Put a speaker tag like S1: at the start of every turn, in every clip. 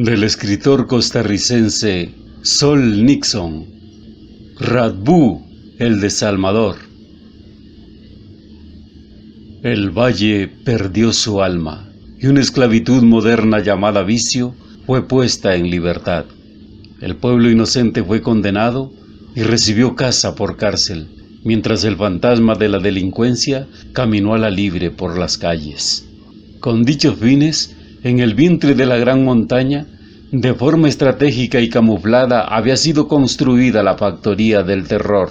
S1: Del escritor costarricense Sol Nixon. Radbú, el desalmador. El valle perdió su alma, y una esclavitud moderna llamada vicio fue puesta en libertad. El pueblo inocente fue condenado y recibió casa por cárcel, mientras el fantasma de la delincuencia caminó a la libre por las calles. Con dichos fines, en el vientre de la gran montaña, de forma estratégica y camuflada, había sido construida la factoría del terror.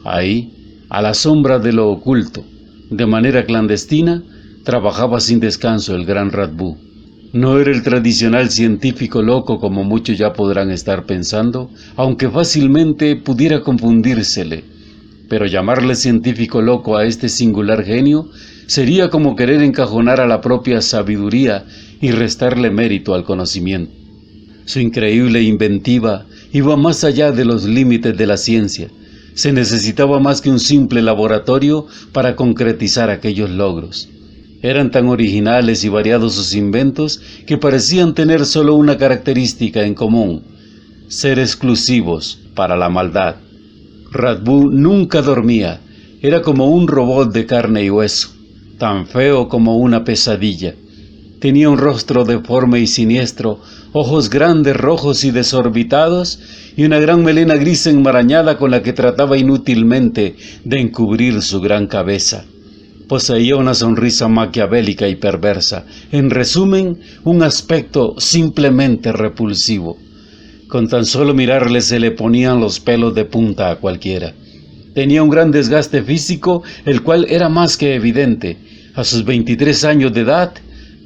S1: Ahí, a la sombra de lo oculto, de manera clandestina, trabajaba sin descanso el gran Radbú. No era el tradicional científico loco como muchos ya podrán estar pensando, aunque fácilmente pudiera confundírsele. Pero llamarle científico loco a este singular genio sería como querer encajonar a la propia sabiduría y restarle mérito al conocimiento. Su increíble inventiva iba más allá de los límites de la ciencia. Se necesitaba más que un simple laboratorio para concretizar aquellos logros. Eran tan originales y variados sus inventos que parecían tener solo una característica en común: ser exclusivos para la maldad. Radbú nunca dormía, era como un robot de carne y hueso, tan feo como una pesadilla. Tenía un rostro deforme y siniestro, ojos grandes, rojos y desorbitados, y una gran melena gris enmarañada con la que trataba inútilmente de encubrir su gran cabeza. Poseía una sonrisa maquiavélica y perversa, en resumen, un aspecto simplemente repulsivo. Con tan solo mirarle se le ponían los pelos de punta a cualquiera. Tenía un gran desgaste físico, el cual era más que evidente. A sus 23 años de edad,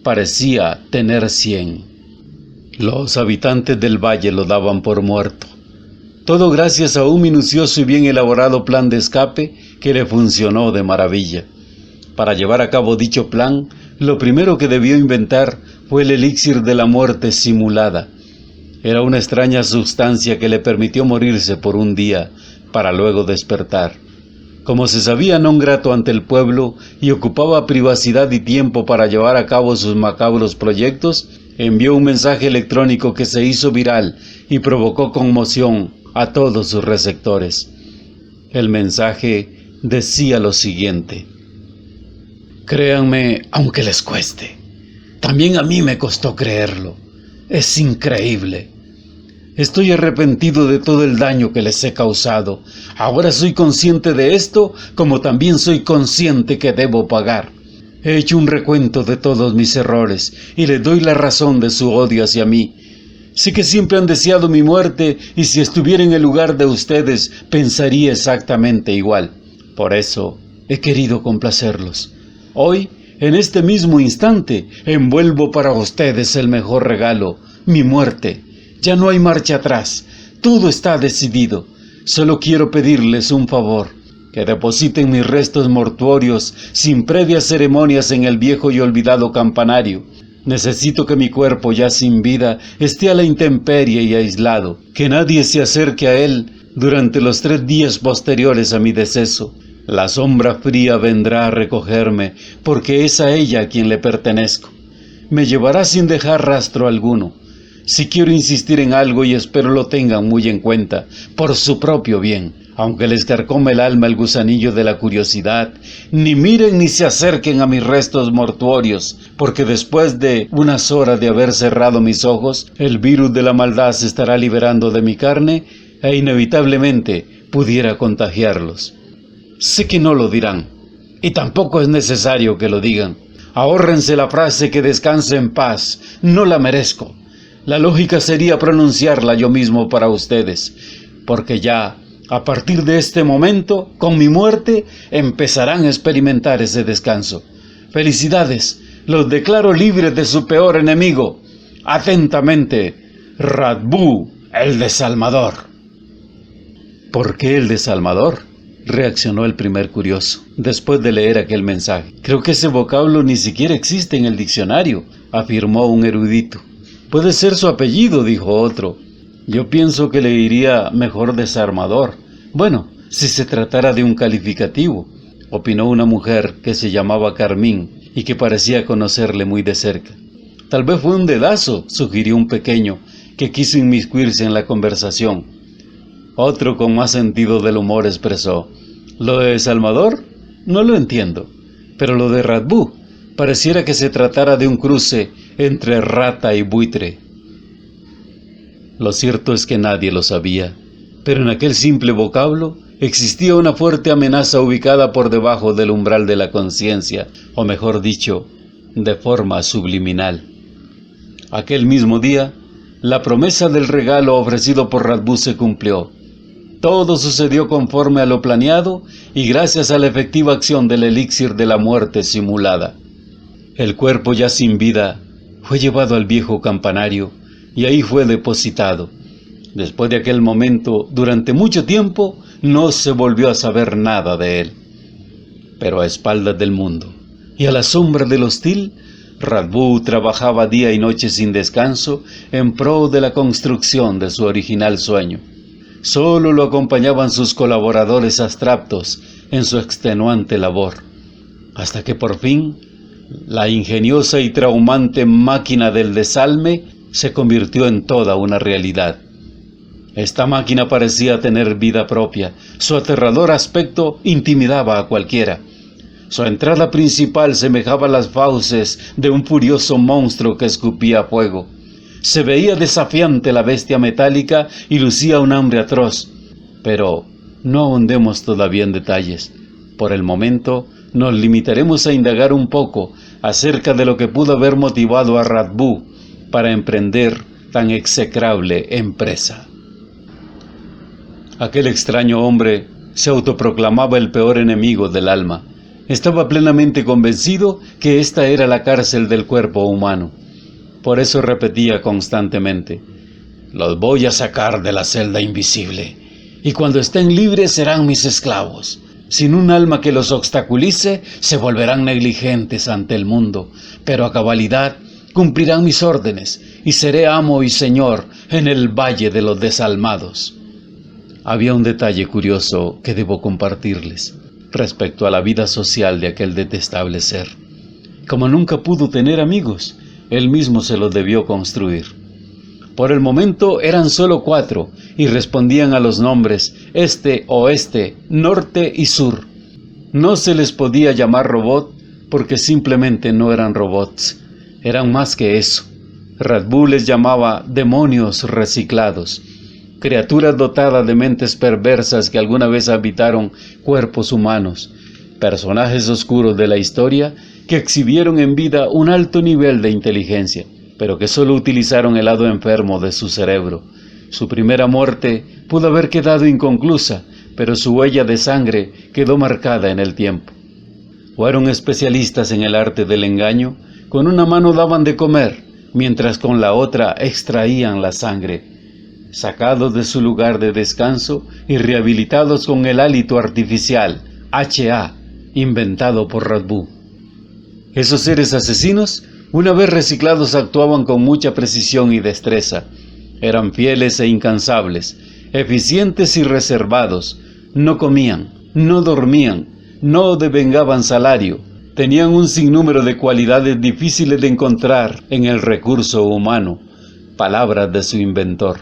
S1: parecía tener 100. Los habitantes del valle lo daban por muerto. Todo gracias a un minucioso y bien elaborado plan de escape que le funcionó de maravilla. Para llevar a cabo dicho plan, lo primero que debió inventar fue el elixir de la muerte simulada. Era una extraña sustancia que le permitió morirse por un día, para luego despertar. Como se sabía non grato ante el pueblo y ocupaba privacidad y tiempo para llevar a cabo sus macabros proyectos, envió un mensaje electrónico que se hizo viral y provocó conmoción a todos sus receptores. El mensaje decía lo siguiente: créanme aunque les cueste. También a mí me costó creerlo. Es increíble. Estoy arrepentido de todo el daño que les he causado. Ahora soy consciente de esto, como también soy consciente que debo pagar. He hecho un recuento de todos mis errores y les doy la razón de su odio hacia mí. Sé que siempre han deseado mi muerte y si estuviera en el lugar de ustedes pensaría exactamente igual. Por eso he querido complacerlos. Hoy, en este mismo instante, envuelvo para ustedes el mejor regalo, mi muerte. Ya no hay marcha atrás, todo está decidido. Solo quiero pedirles un favor, que depositen mis restos mortuorios sin previas ceremonias en el viejo y olvidado campanario. Necesito que mi cuerpo ya sin vida esté a la intemperie y aislado, que nadie se acerque a él durante los 3 días posteriores a mi deceso. La sombra fría vendrá a recogerme, porque es a ella a quien le pertenezco. Me llevará sin dejar rastro alguno. Si quiero insistir en algo y espero lo tengan muy en cuenta, por su propio bien, aunque les carcome el alma el gusanillo de la curiosidad, ni miren ni se acerquen a mis restos mortuorios, porque después de unas horas de haber cerrado mis ojos, el virus de la maldad se estará liberando de mi carne e inevitablemente pudiera contagiarlos. Sé que no lo dirán, y tampoco es necesario que lo digan. Ahórrense la frase que descanse en paz, no la merezco. La lógica sería pronunciarla yo mismo para ustedes, porque ya, a partir de este momento, con mi muerte, empezarán a experimentar ese descanso. ¡Felicidades! Los declaro libres de su peor enemigo. Atentamente, Radbú, el desalmador. ¿Por qué el desalmador?, reaccionó el primer curioso, después de leer aquel mensaje. Creo que ese vocablo ni siquiera existe en el diccionario, afirmó un erudito. Puede ser su apellido, dijo otro. Yo pienso que le iría mejor desarmador. Bueno, si se tratara de un calificativo, opinó una mujer que se llamaba Carmín y que parecía conocerle muy de cerca. Tal vez fue un dedazo, sugirió un pequeño, que quiso inmiscuirse en la conversación. Otro con más sentido del humor expresó: «¿Lo de Salvador? No lo entiendo. Pero lo de Radbú, pareciera que se tratara de un cruce entre rata y buitre». Lo cierto es que nadie lo sabía, pero en aquel simple vocablo existía una fuerte amenaza ubicada por debajo del umbral de la conciencia, o mejor dicho, de forma subliminal. Aquel mismo día, la promesa del regalo ofrecido por Radbú se cumplió. Todo sucedió conforme a lo planeado y gracias a la efectiva acción del elixir de la muerte simulada. El cuerpo ya sin vida fue llevado al viejo campanario y ahí fue depositado. Después de aquel momento, durante mucho tiempo, no se volvió a saber nada de él. Pero a espaldas del mundo y a la sombra del hostil, Radbú trabajaba día y noche sin descanso en pro de la construcción de su original sueño. Solo lo acompañaban sus colaboradores abstractos en su extenuante labor, hasta que por fin la ingeniosa y traumante máquina del desalme se convirtió en toda una realidad. Esta máquina parecía tener vida propia, su aterrador aspecto intimidaba a cualquiera. Su entrada principal semejaba las fauces de un furioso monstruo que escupía fuego. Se veía desafiante la bestia metálica y lucía un hambre atroz. Pero no ahondemos todavía en detalles. Por el momento nos limitaremos a indagar un poco acerca de lo que pudo haber motivado a Radbú para emprender tan execrable empresa. Aquel extraño hombre se autoproclamaba el peor enemigo del alma. Estaba plenamente convencido que esta era la cárcel del cuerpo humano. Por eso repetía constantemente: «Los voy a sacar de la celda invisible, y cuando estén libres serán mis esclavos. Sin un alma que los obstaculice, se volverán negligentes ante el mundo, pero a cabalidad cumplirán mis órdenes, y seré amo y señor en el valle de los desalmados». Había un detalle curioso que debo compartirles respecto a la vida social de aquel detestable ser. Como nunca pudo tener amigos, él mismo se los debió construir. Por el momento eran solo 4 y respondían a los nombres este, oeste, norte y sur. No se les podía llamar robot porque simplemente no eran robots, eran más que eso. Radbú les llamaba demonios reciclados, criaturas dotadas de mentes perversas que alguna vez habitaron cuerpos humanos, personajes oscuros de la historia que exhibieron en vida un alto nivel de inteligencia, pero que solo utilizaron el lado enfermo de su cerebro. Su primera muerte pudo haber quedado inconclusa, pero su huella de sangre quedó marcada en el tiempo. Fueron especialistas en el arte del engaño. Con una mano daban de comer, mientras con la otra extraían la sangre. Sacados de su lugar de descanso y rehabilitados con el hálito artificial, HA, inventado por Radbú. Esos seres asesinos, una vez reciclados, actuaban con mucha precisión y destreza. Eran fieles e incansables, eficientes y reservados. No comían, no dormían, no devengaban salario. Tenían un sinnúmero de cualidades difíciles de encontrar en el recurso humano, palabras de su inventor.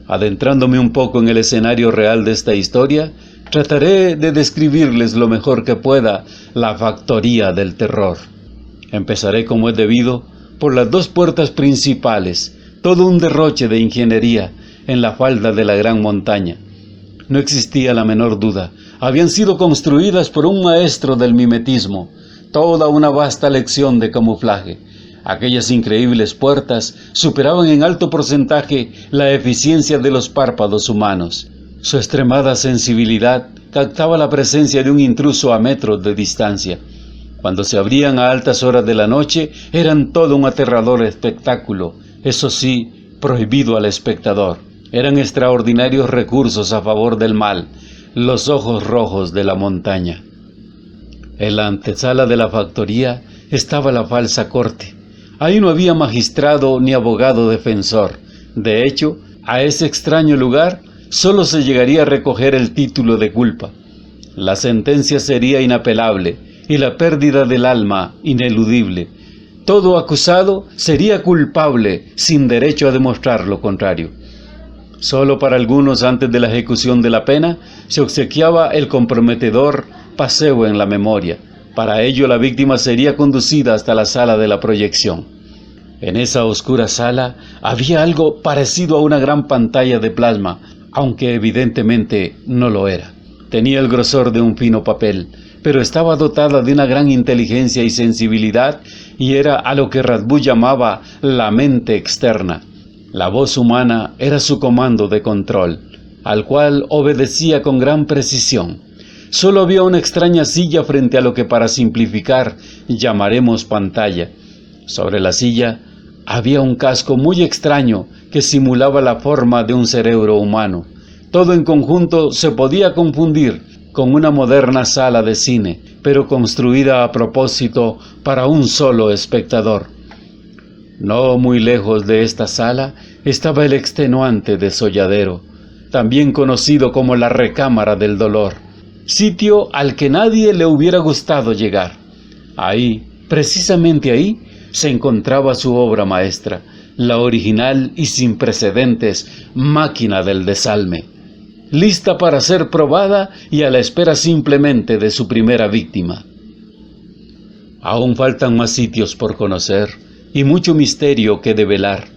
S1: Adentrándome un poco en el escenario real de esta historia, trataré de describirles lo mejor que pueda la factoría del terror. Empezaré como es debido por las 2 puertas principales, todo un derroche de ingeniería en la falda de la gran montaña. No existía la menor duda, habían sido construidas por un maestro del mimetismo, toda una vasta lección de camuflaje. Aquellas increíbles puertas superaban en alto porcentaje la eficiencia de los párpados humanos. Su extremada sensibilidad captaba la presencia de un intruso a metros de distancia. Cuando se abrían a altas horas de la noche, eran todo un aterrador espectáculo, eso sí, prohibido al espectador. Eran extraordinarios recursos a favor del mal, los ojos rojos de la montaña. En la antesala de la factoría estaba la falsa corte. Ahí no había magistrado ni abogado defensor. De hecho, a ese extraño lugar solo se llegaría a recoger el título de culpa. La sentencia sería inapelable y la pérdida del alma ineludible. Todo acusado sería culpable sin derecho a demostrar lo contrario. Solo para algunos, antes de la ejecución de la pena, se obsequiaba el comprometedor paseo en la memoria. Para ello, la víctima sería conducida hasta la sala de la proyección. En esa oscura sala había algo parecido a una gran pantalla de plasma, aunque evidentemente no lo era. Tenía el grosor de un fino papel, pero estaba dotada de una gran inteligencia y sensibilidad, y era a lo que Radbú llamaba la mente externa. La voz humana era su comando de control, al cual obedecía con gran precisión. Solo había una extraña silla frente a lo que, para simplificar, llamaremos pantalla. Sobre la silla había un casco muy extraño que simulaba la forma de un cerebro humano. Todo en conjunto se podía confundir con una moderna sala de cine, pero construida a propósito para un solo espectador. No muy lejos de esta sala estaba el extenuante desolladero, también conocido como la recámara del dolor, sitio al que nadie le hubiera gustado llegar. Ahí, precisamente ahí, se encontraba su obra maestra, la original y sin precedentes máquina del desalme, lista para ser probada y a la espera simplemente de su primera víctima. Aún faltan más sitios por conocer y mucho misterio que develar,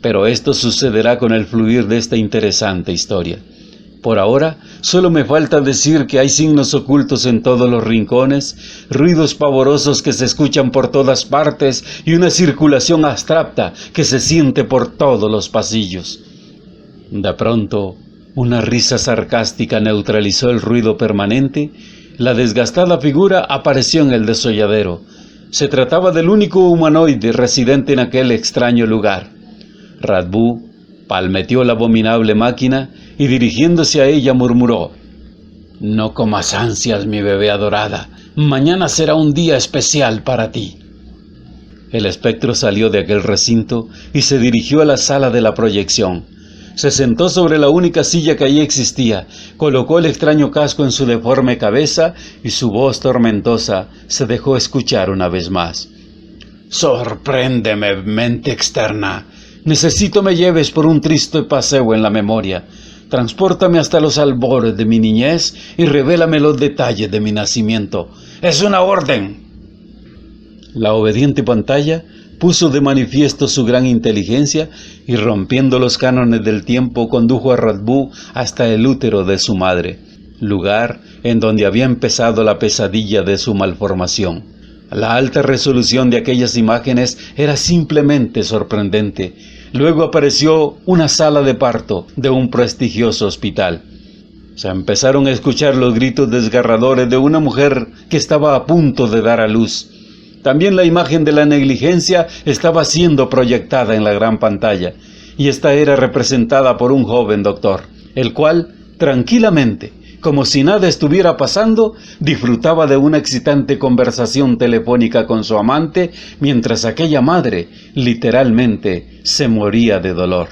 S1: pero esto sucederá con el fluir de esta interesante historia. Por ahora, solo me falta decir que hay signos ocultos en todos los rincones, ruidos pavorosos que se escuchan por todas partes y una circulación abstracta que se siente por todos los pasillos. De pronto, una risa sarcástica neutralizó el ruido permanente. La desgastada figura apareció en el desolladero. Se trataba del único humanoide residente en aquel extraño lugar. Radbú palmeteó la abominable máquina y dirigiéndose a ella murmuró: «No comas ansias, mi bebé adorada. Mañana será un día especial para ti». El espectro salió de aquel recinto y se dirigió a la sala de la proyección. Se sentó sobre la única silla que allí existía, colocó el extraño casco en su deforme cabeza y su voz tormentosa se dejó escuchar una vez más. «Sorpréndeme, mente externa. Necesito me lleves por un triste paseo en la memoria. Transpórtame hasta los albores de mi niñez y revélame los detalles de mi nacimiento. ¡Es una orden!». La obediente pantalla puso de manifiesto su gran inteligencia y, rompiendo los cánones del tiempo, condujo a Radbú hasta el útero de su madre, lugar en donde había empezado la pesadilla de su malformación. La alta resolución de aquellas imágenes era simplemente sorprendente. Luego apareció una sala de parto de un prestigioso hospital. Se empezaron a escuchar los gritos desgarradores de una mujer que estaba a punto de dar a luz. También la imagen de la negligencia estaba siendo proyectada en la gran pantalla, y esta era representada por un joven doctor, el cual, tranquilamente, como si nada estuviera pasando, disfrutaba de una excitante conversación telefónica con su amante, mientras aquella madre, literalmente, se moría de dolor.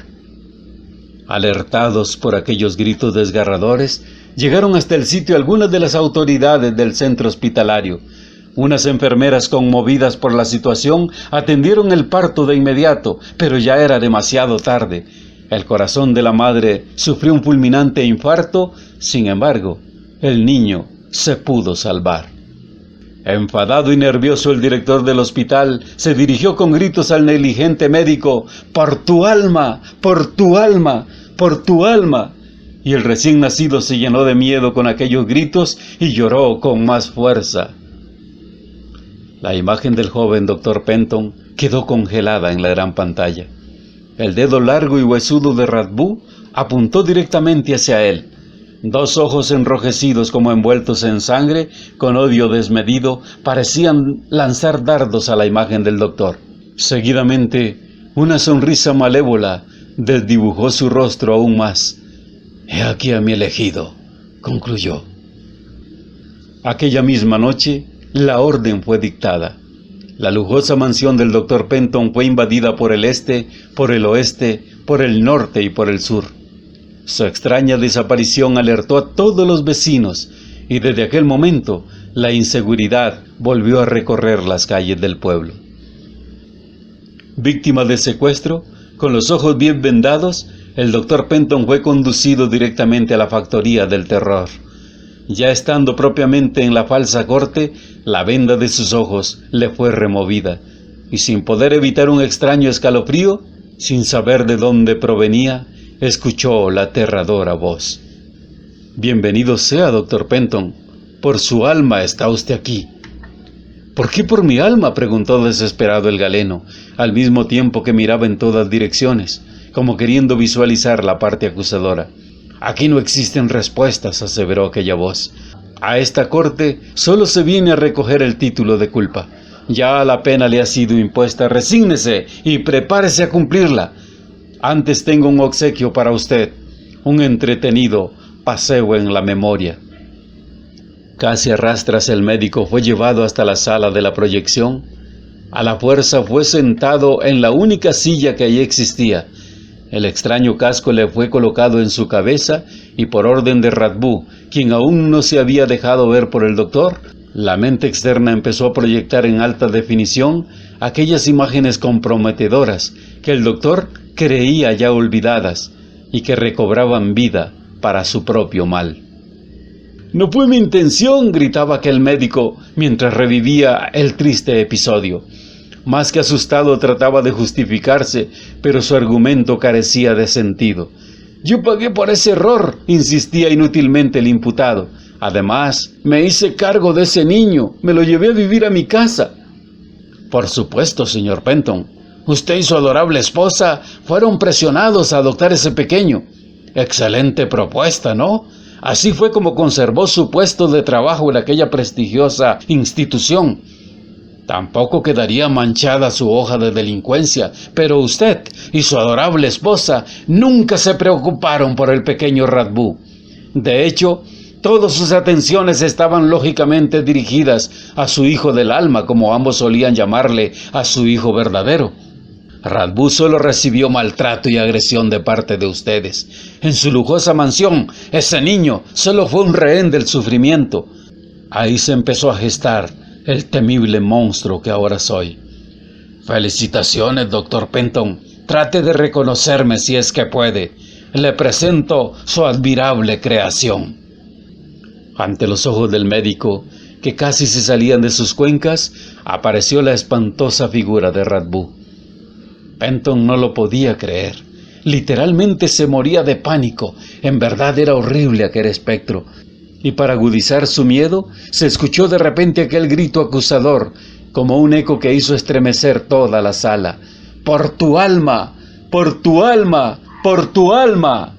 S1: Alertados por aquellos gritos desgarradores, llegaron hasta el sitio algunas de las autoridades del centro hospitalario. Unas enfermeras, conmovidas por la situación, atendieron el parto de inmediato, pero ya era demasiado tarde. El corazón de la madre sufrió un fulminante infarto. Sin embargo, el niño se pudo salvar. Enfadado y nervioso, el director del hospital se dirigió con gritos al negligente médico: «¡Por tu alma! ¡Por tu alma! ¡Por tu alma!». Y el recién nacido se llenó de miedo con aquellos gritos y lloró con más fuerza. La imagen del joven Dr. Penton quedó congelada en la gran pantalla. El dedo largo y huesudo de Radbú apuntó directamente hacia él. Dos ojos enrojecidos como envueltos en sangre, con odio desmedido, parecían lanzar dardos a la imagen del doctor. Seguidamente, una sonrisa malévola desdibujó su rostro aún más. «He aquí a mi elegido», concluyó. Aquella misma noche, la orden fue dictada. La lujosa mansión del Dr. Penton fue invadida por el este, por el oeste, por el norte y por el sur. Su extraña desaparición alertó a todos los vecinos y desde aquel momento la inseguridad volvió a recorrer las calles del pueblo. Víctima de secuestro, con los ojos bien vendados, el Dr. Penton fue conducido directamente a la factoría del terror. Ya estando propiamente en la falsa corte, la venda de sus ojos le fue removida, y sin poder evitar un extraño escalofrío, sin saber de dónde provenía, escuchó la aterradora voz. «Bienvenido sea, Dr. Penton. Por su alma está usted aquí». «¿Por qué por mi alma?», preguntó desesperado el galeno, al mismo tiempo que miraba en todas direcciones, como queriendo visualizar la parte acusadora. «Aquí no existen respuestas», aseveró aquella voz. «A esta corte solo se viene a recoger el título de culpa. Ya la pena le ha sido impuesta, resígnese y prepárese a cumplirla. Antes tengo un obsequio para usted, un entretenido paseo en la memoria». Casi a rastras el médico fue llevado hasta la sala de la proyección. A la fuerza fue sentado en la única silla que allí existía. El extraño casco le fue colocado en su cabeza y por orden de Radbú, quien aún no se había dejado ver por el doctor, la mente externa empezó a proyectar en alta definición aquellas imágenes comprometedoras que el doctor creía ya olvidadas y que recobraban vida para su propio mal. «No fue mi intención», gritaba aquel médico mientras revivía el triste episodio. Más que asustado trataba de justificarse, pero su argumento carecía de sentido. «Yo pagué por ese error», insistía inútilmente el imputado. «Además, me hice cargo de ese niño, me lo llevé a vivir a mi casa». «Por supuesto, señor Penton. Usted y su adorable esposa fueron presionados a adoptar ese pequeño. Excelente propuesta, ¿no? Así fue como conservó su puesto de trabajo en aquella prestigiosa institución. Tampoco quedaría manchada su hoja de delincuencia, pero usted y su adorable esposa nunca se preocuparon por el pequeño Radbú. De hecho, todas sus atenciones estaban lógicamente dirigidas a su hijo del alma, como ambos solían llamarle a su hijo verdadero. Radbú solo recibió maltrato y agresión de parte de ustedes. En su lujosa mansión, ese niño solo fue un rehén del sufrimiento. Ahí se empezó a gestar el temible monstruo que ahora soy. Felicitaciones, Dr. Penton. Trate de reconocerme si es que puede. Le presento su admirable creación». Ante los ojos del médico, que casi se salían de sus cuencas, apareció la espantosa figura de Radbú. Penton no lo podía creer. Literalmente se moría de pánico. En verdad era horrible aquel espectro. Y para agudizar su miedo, se escuchó de repente aquel grito acusador, como un eco que hizo estremecer toda la sala. «¡Por tu alma! ¡Por tu alma! ¡Por tu alma!».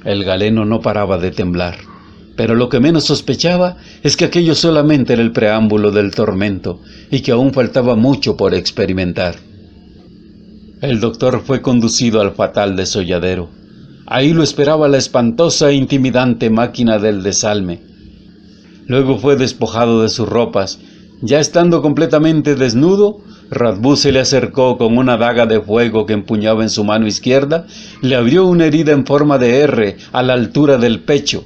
S1: El galeno no paraba de temblar, pero lo que menos sospechaba es que aquello solamente era el preámbulo del tormento y que aún faltaba mucho por experimentar. El doctor fue conducido al fatal desolladero. Ahí lo esperaba la espantosa e intimidante máquina del desalme. Luego fue despojado de sus ropas. Ya estando completamente desnudo, Radbú se le acercó con una daga de fuego que empuñaba en su mano izquierda, le abrió una herida en forma de R a la altura del pecho.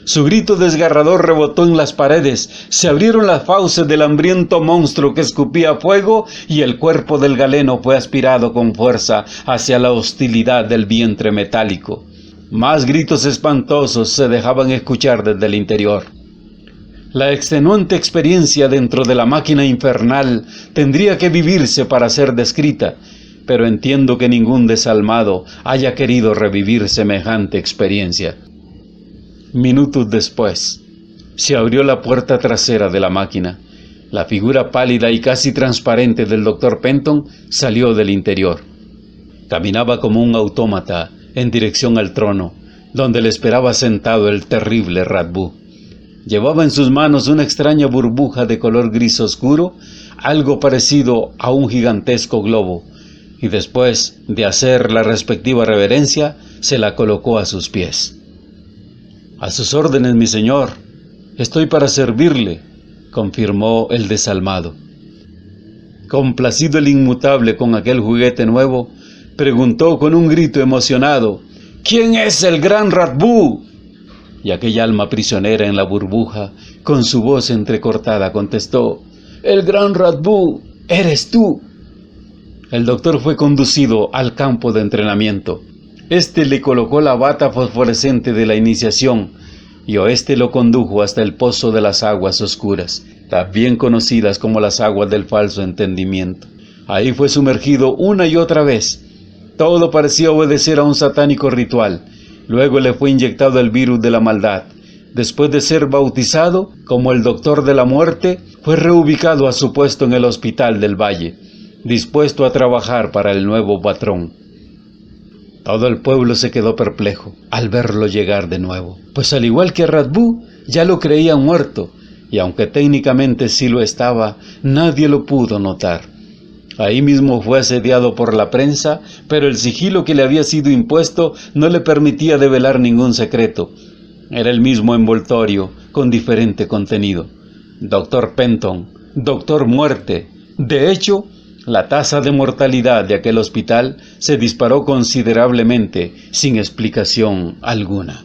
S1: Su grito desgarrador rebotó en las paredes, se abrieron las fauces del hambriento monstruo que escupía fuego y el cuerpo del galeno fue aspirado con fuerza hacia la hostilidad del vientre metálico. Más gritos espantosos se dejaban escuchar desde el interior. La extenuante experiencia dentro de la máquina infernal tendría que vivirse para ser descrita, pero entiendo que ningún desalmado haya querido revivir semejante experiencia. Minutos después, se abrió la puerta trasera de la máquina. La figura pálida y casi transparente del Dr. Penton salió del interior. Caminaba como un autómata en dirección al trono, donde le esperaba sentado el terrible Radbú. Llevaba en sus manos una extraña burbuja de color gris oscuro, algo parecido a un gigantesco globo, y después de hacer la respectiva reverencia, se la colocó a sus pies. «A sus órdenes, mi señor. Estoy para servirle», confirmó el desalmado. Complacido el inmutable con aquel juguete nuevo, preguntó con un grito emocionado: «¿Quién es el gran Radbú?». Y aquella alma prisionera en la burbuja, con su voz entrecortada, contestó: «El gran Radbú, eres tú». El doctor fue conducido al campo de entrenamiento. Este le colocó la bata fosforescente de la iniciación y Oeste lo condujo hasta el pozo de las aguas oscuras, también conocidas como las aguas del falso entendimiento. Ahí fue sumergido una y otra vez. Todo parecía obedecer a un satánico ritual. Luego le fue inyectado el virus de la maldad. Después de ser bautizado como el doctor de la muerte, fue reubicado a su puesto en el hospital del Valle, dispuesto a trabajar para el nuevo patrón. Todo el pueblo se quedó perplejo al verlo llegar de nuevo, pues al igual que Radbú, ya lo creían muerto, y aunque técnicamente sí lo estaba, nadie lo pudo notar. Ahí mismo fue asediado por la prensa, pero el sigilo que le había sido impuesto no le permitía develar ningún secreto. Era el mismo envoltorio, con diferente contenido. Doctor Penton, Doctor Muerte. De hecho, la tasa de mortalidad de aquel hospital se disparó considerablemente, sin explicación alguna.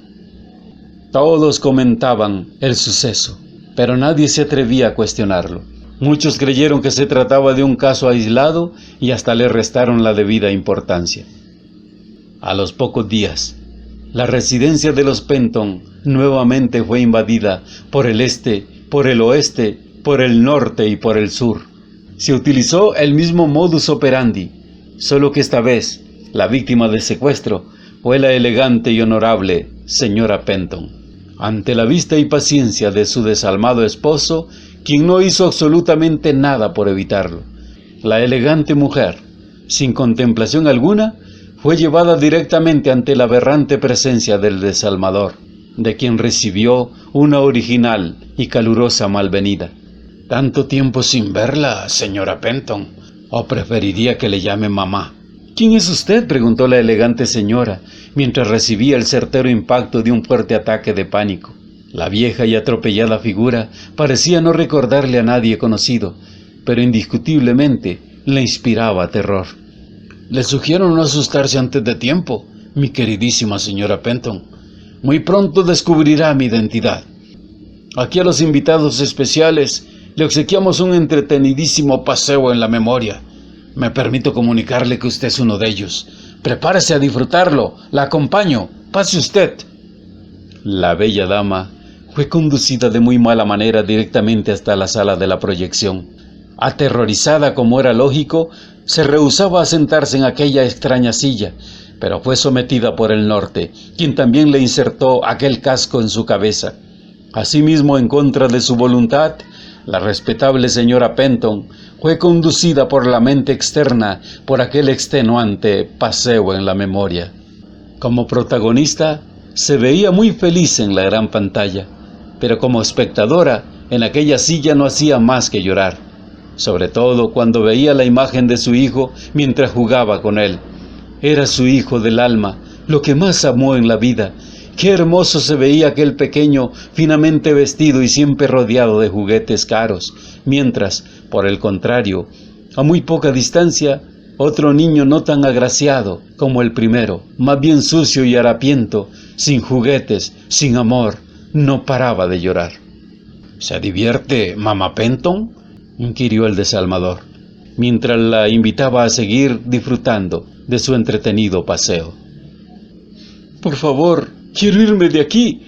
S1: Todos comentaban el suceso, pero nadie se atrevía a cuestionarlo. Muchos creyeron que se trataba de un caso aislado y hasta le restaron la debida importancia. A los pocos días, la residencia de los Penton nuevamente fue invadida por el este, por el oeste, por el norte y por el sur. Se utilizó el mismo modus operandi, solo que esta vez la víctima del secuestro fue la elegante y honorable señora Penton. Ante la vista y paciencia de su desalmado esposo, quien no hizo absolutamente nada por evitarlo, la elegante mujer, sin contemplación alguna, fue llevada directamente ante la aberrante presencia del desalmador, de quien recibió una original y calurosa malvenida. «¿Tanto tiempo sin verla, señora Penton? ¿O preferiría que le llame mamá?» «¿Quién es usted?», preguntó la elegante señora, mientras recibía el certero impacto de un fuerte ataque de pánico. La vieja y atropellada figura parecía no recordarle a nadie conocido, pero indiscutiblemente le inspiraba terror. «Le sugiero no asustarse antes de tiempo, mi queridísima señora Penton. Muy pronto descubrirá mi identidad. Aquí a los invitados especiales le obsequiamos un entretenidísimo paseo en la memoria. Me permito comunicarle que usted es uno de ellos. Prepárese a disfrutarlo, la acompaño, pase usted». La bella dama fue conducida de muy mala manera directamente hasta la sala de la proyección. Aterrorizada como era lógico, se rehusaba a sentarse en aquella extraña silla, pero fue sometida por el norte, quien también le insertó aquel casco en su cabeza. Asimismo, en contra de su voluntad, la respetable señora Penton fue conducida por la mente externa por aquel extenuante paseo en la memoria. Como protagonista, se veía muy feliz en la gran pantalla, pero como espectadora, en aquella silla no hacía más que llorar, sobre todo cuando veía la imagen de su hijo mientras jugaba con él. Era su hijo del alma, lo que más amó en la vida. Qué hermoso se veía aquel pequeño, finamente vestido y siempre rodeado de juguetes caros, mientras, por el contrario, a muy poca distancia, otro niño no tan agraciado como el primero, más bien sucio y harapiento, sin juguetes, sin amor, no paraba de llorar. «¿Se divierte, mamá Penton?», inquirió el desalmador, mientras la invitaba a seguir disfrutando de su entretenido paseo. «Por favor, quiero irme de aquí»,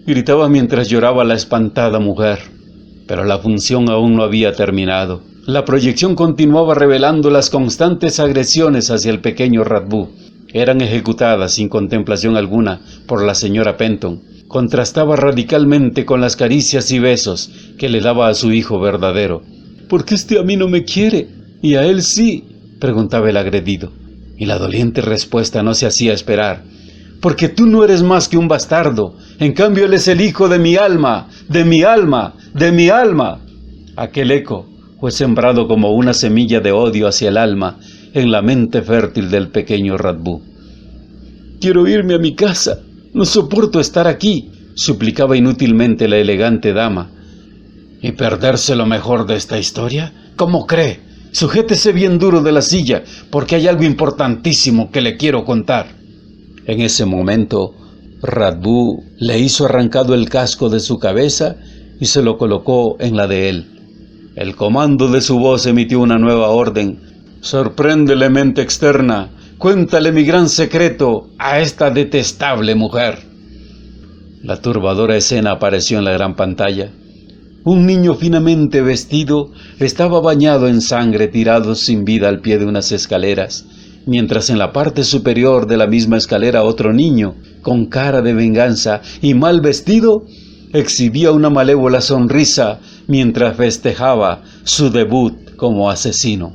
S1: gritaba mientras lloraba la espantada mujer. Pero la función aún no había terminado. La proyección continuaba revelando las constantes agresiones hacia el pequeño Radbú. Eran ejecutadas sin contemplación alguna por la señora Penton. Contrastaba radicalmente con las caricias y besos que le daba a su hijo verdadero. «¿Por qué usted a mí no me quiere? Y a él sí», preguntaba el agredido. Y la doliente respuesta no se hacía esperar. «Porque tú no eres más que un bastardo. En cambio él es el hijo de mi alma, de mi alma, de mi alma». Aquel eco fue sembrado como una semilla de odio hacia el alma en la mente fértil del pequeño Radbú. «Quiero irme a mi casa. No soporto estar aquí», suplicaba inútilmente la elegante dama. «¿Y perderse lo mejor de esta historia? ¿Cómo cree? Sujétese bien duro de la silla, porque hay algo importantísimo que le quiero contar». En ese momento, Radbú le hizo arrancado el casco de su cabeza y se lo colocó en la de él. El comando de su voz emitió una nueva orden, Sorpréndele, mente externa, cuéntale mi gran secreto a esta detestable mujer. La turbadora escena apareció en la gran pantalla. Un niño finamente vestido estaba bañado en sangre, tirado sin vida al pie de unas escaleras, mientras en la parte superior de la misma escalera otro niño, con cara de venganza y mal vestido, exhibía una malévola sonrisa mientras festejaba su debut como asesino.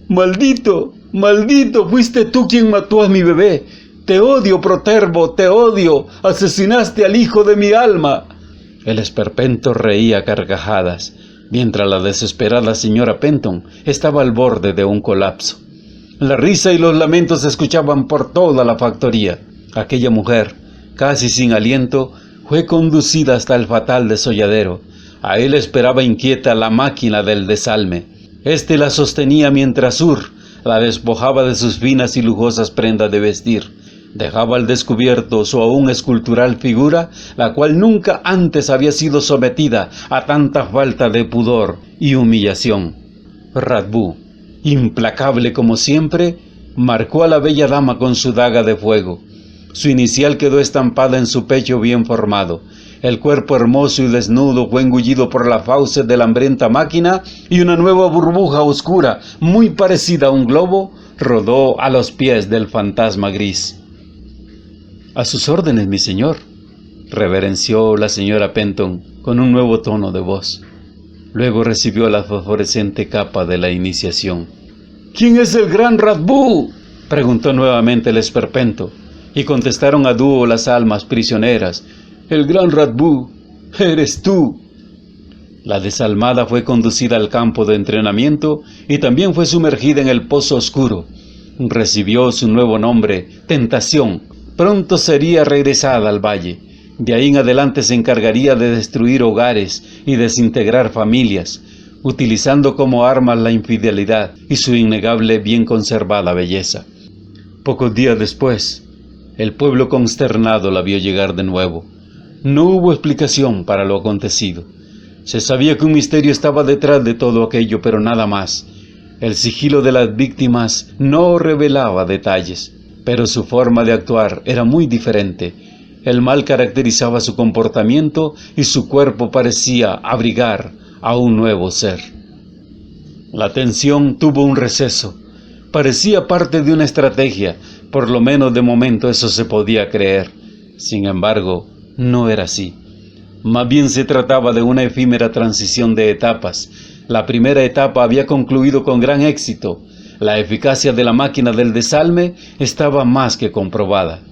S1: ¡Maldito! ¡Maldito! Fuiste tú quien mató a mi bebé. Te odio, Protervo, te odio. Asesinaste al hijo de mi alma. El esperpento reía a carcajadas, mientras la desesperada señora Penton estaba al borde de un colapso. La risa y los lamentos se escuchaban por toda la factoría. Aquella mujer, casi sin aliento, fue conducida hasta el fatal desolladero. A él esperaba inquieta la máquina del desalme. Este la sostenía mientras Ur la despojaba de sus finas y lujosas prendas de vestir. Dejaba al descubierto su aún escultural figura, la cual nunca antes había sido sometida a tanta falta de pudor y humillación. Radbú, implacable como siempre, marcó a la bella dama con su daga de fuego. Su inicial quedó estampada en su pecho bien formado. El cuerpo hermoso y desnudo fue engullido por la fauces de la hambrienta máquina y una nueva burbuja oscura, muy parecida a un globo, rodó a los pies del fantasma gris. «A sus órdenes, mi señor», reverenció la señora Penton con un nuevo tono de voz. Luego recibió la fosforescente capa de la iniciación. «¿Quién es el gran Radbú?», preguntó nuevamente el esperpento, y contestaron a dúo las almas prisioneras. «El gran Radbú, eres tú». La desalmada fue conducida al campo de entrenamiento y también fue sumergida en el pozo oscuro. Recibió su nuevo nombre, Tentación. Pronto sería regresada al valle. De ahí en adelante se encargaría de destruir hogares y desintegrar familias, utilizando como armas la infidelidad y su innegable bien conservada belleza. Pocos días después, el pueblo consternado la vio llegar de nuevo. No hubo explicación para lo acontecido. Se sabía que un misterio estaba detrás de todo aquello, pero nada más. El sigilo de las víctimas no revelaba detalles, pero su forma de actuar era muy diferente. El mal caracterizaba su comportamiento y su cuerpo parecía abrigar a un nuevo ser. La tensión tuvo un receso. Parecía parte de una estrategia, por lo menos de momento eso se podía creer. Sin embargo, no era así. Más bien se trataba de una efímera transición de etapas. La primera etapa había concluido con gran éxito. La eficacia de la máquina del desalme estaba más que comprobada.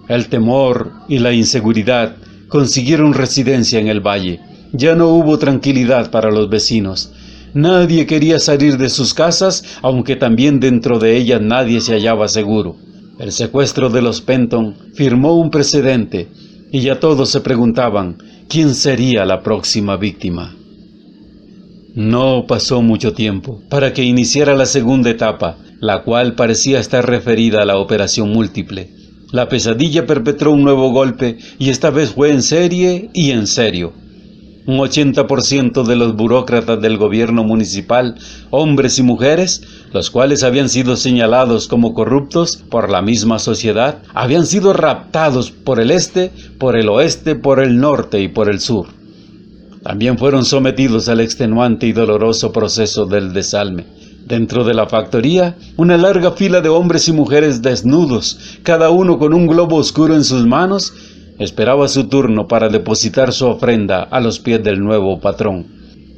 S1: El temor y la inseguridad consiguieron residencia en el valle. Ya no hubo tranquilidad para los vecinos. Nadie quería salir de sus casas, aunque también dentro de ellas nadie se hallaba seguro. El secuestro de los Penton firmó un precedente, y ya todos se preguntaban quién sería la próxima víctima. No pasó mucho tiempo para que iniciara la segunda etapa, la cual parecía estar referida a la operación múltiple. La pesadilla perpetró un nuevo golpe y esta vez fue en serie y en serio. Un 80% de los burócratas del gobierno municipal, hombres y mujeres, los cuales habían sido señalados como corruptos por la misma sociedad, habían sido raptados por el este, por el oeste, por el norte y por el sur. También fueron sometidos al extenuante y doloroso proceso del desalme. Dentro de la factoría, una larga fila de hombres y mujeres desnudos, cada uno con un globo oscuro en sus manos, esperaba su turno para depositar su ofrenda a los pies del nuevo patrón.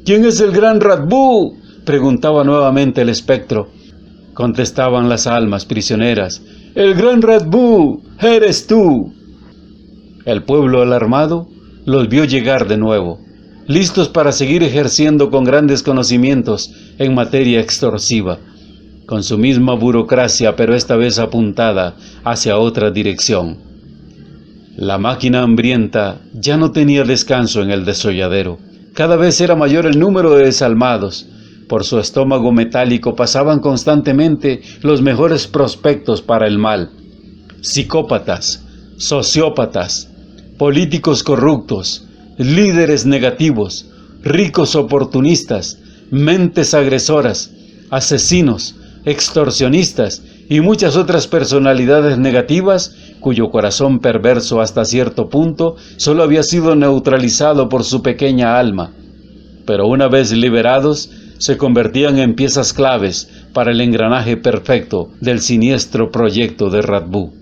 S1: «¿Quién es el gran Radbú?», preguntaba nuevamente el espectro. Contestaban las almas prisioneras. «El gran Radbú, eres tú». El pueblo alarmado los vio llegar de nuevo, listos para seguir ejerciendo con grandes conocimientos en materia extorsiva, con su misma burocracia, pero esta vez apuntada hacia otra dirección. La máquina hambrienta ya no tenía descanso en el desolladero. Cada vez era mayor el número de desalmados. Por su estómago metálico pasaban constantemente los mejores prospectos para el mal. Psicópatas, sociópatas, políticos corruptos, líderes negativos, ricos oportunistas, mentes agresoras, asesinos, extorsionistas y muchas otras personalidades negativas cuyo corazón perverso hasta cierto punto solo había sido neutralizado por su pequeña alma. Pero una vez liberados, se convertían en piezas claves para el engranaje perfecto del siniestro proyecto de Radbú.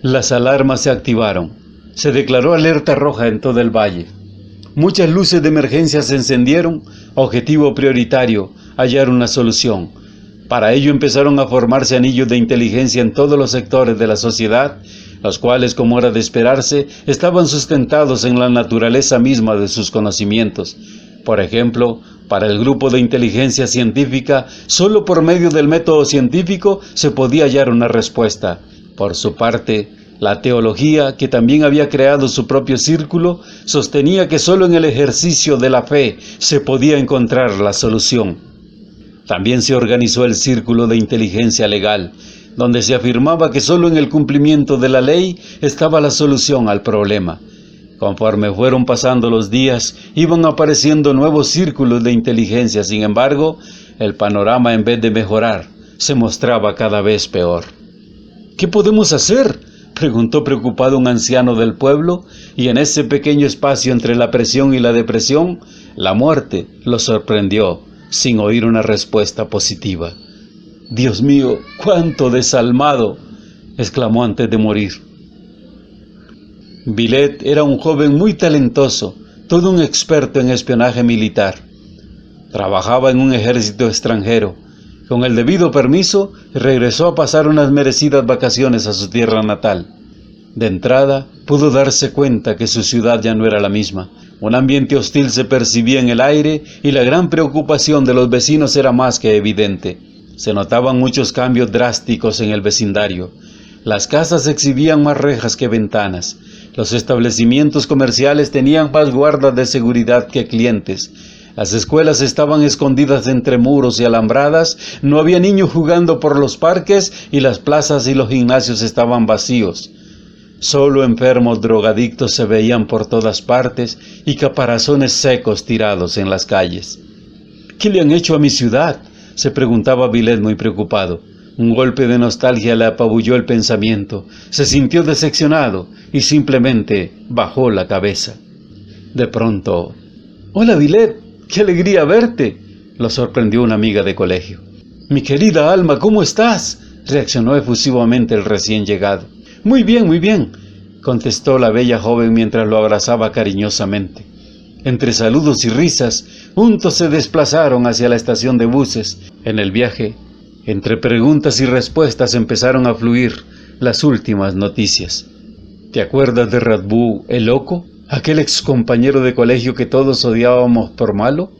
S1: Las alarmas se activaron. Se declaró alerta roja en todo el valle. Muchas luces de emergencia se encendieron. Objetivo prioritario: hallar una solución. Para ello empezaron a formarse anillos de inteligencia en todos los sectores de la sociedad, los cuales, como era de esperarse, estaban sustentados en la naturaleza misma de sus conocimientos. Por ejemplo, para el grupo de inteligencia científica, solo por medio del método científico se podía hallar una respuesta. Por su parte, la teología, que también había creado su propio círculo, sostenía que solo en el ejercicio de la fe se podía encontrar la solución. También se organizó el círculo de inteligencia legal, donde se afirmaba que solo en el cumplimiento de la ley estaba la solución al problema. Conforme fueron pasando los días, iban apareciendo nuevos círculos de inteligencia. Sin embargo, el panorama, en vez de mejorar, se mostraba cada vez peor. ¿Qué podemos hacer?, preguntó preocupado un anciano del pueblo, y en ese pequeño espacio entre la presión y la depresión, la muerte lo sorprendió, sin oír una respuesta positiva. «Dios mío, cuánto desalmado», exclamó antes de morir. Villet era un joven muy talentoso, todo un experto en espionaje militar. Trabajaba en un ejército extranjero. Con el debido permiso, regresó a pasar unas merecidas vacaciones a su tierra natal. De entrada, pudo darse cuenta que su ciudad ya no era la misma. Un ambiente hostil se percibía en el aire y la gran preocupación de los vecinos era más que evidente. Se notaban muchos cambios drásticos en el vecindario. Las casas exhibían más rejas que ventanas. Los establecimientos comerciales tenían más guardas de seguridad que clientes. Las escuelas estaban escondidas entre muros y alambradas, no había niños jugando por los parques y las plazas y los gimnasios estaban vacíos. Solo enfermos drogadictos se veían por todas partes y caparazones secos tirados en las calles. «¿Qué le han hecho a mi ciudad?», se preguntaba Villet muy preocupado. Un golpe de nostalgia le apabulló el pensamiento. Se sintió decepcionado y simplemente bajó la cabeza. De pronto: «Hola, Villet, qué alegría verte», lo sorprendió una amiga de colegio. «Mi querida Alma, ¿cómo estás?», reaccionó efusivamente el recién llegado. Muy bien», contestó la bella joven mientras lo abrazaba cariñosamente. Entre saludos y risas, juntos se desplazaron hacia la estación de buses. En el viaje, entre preguntas y respuestas, empezaron a fluir las últimas noticias. ¿Te acuerdas de Radbú, el loco? Aquel excompañero de colegio que todos odiábamos por malo.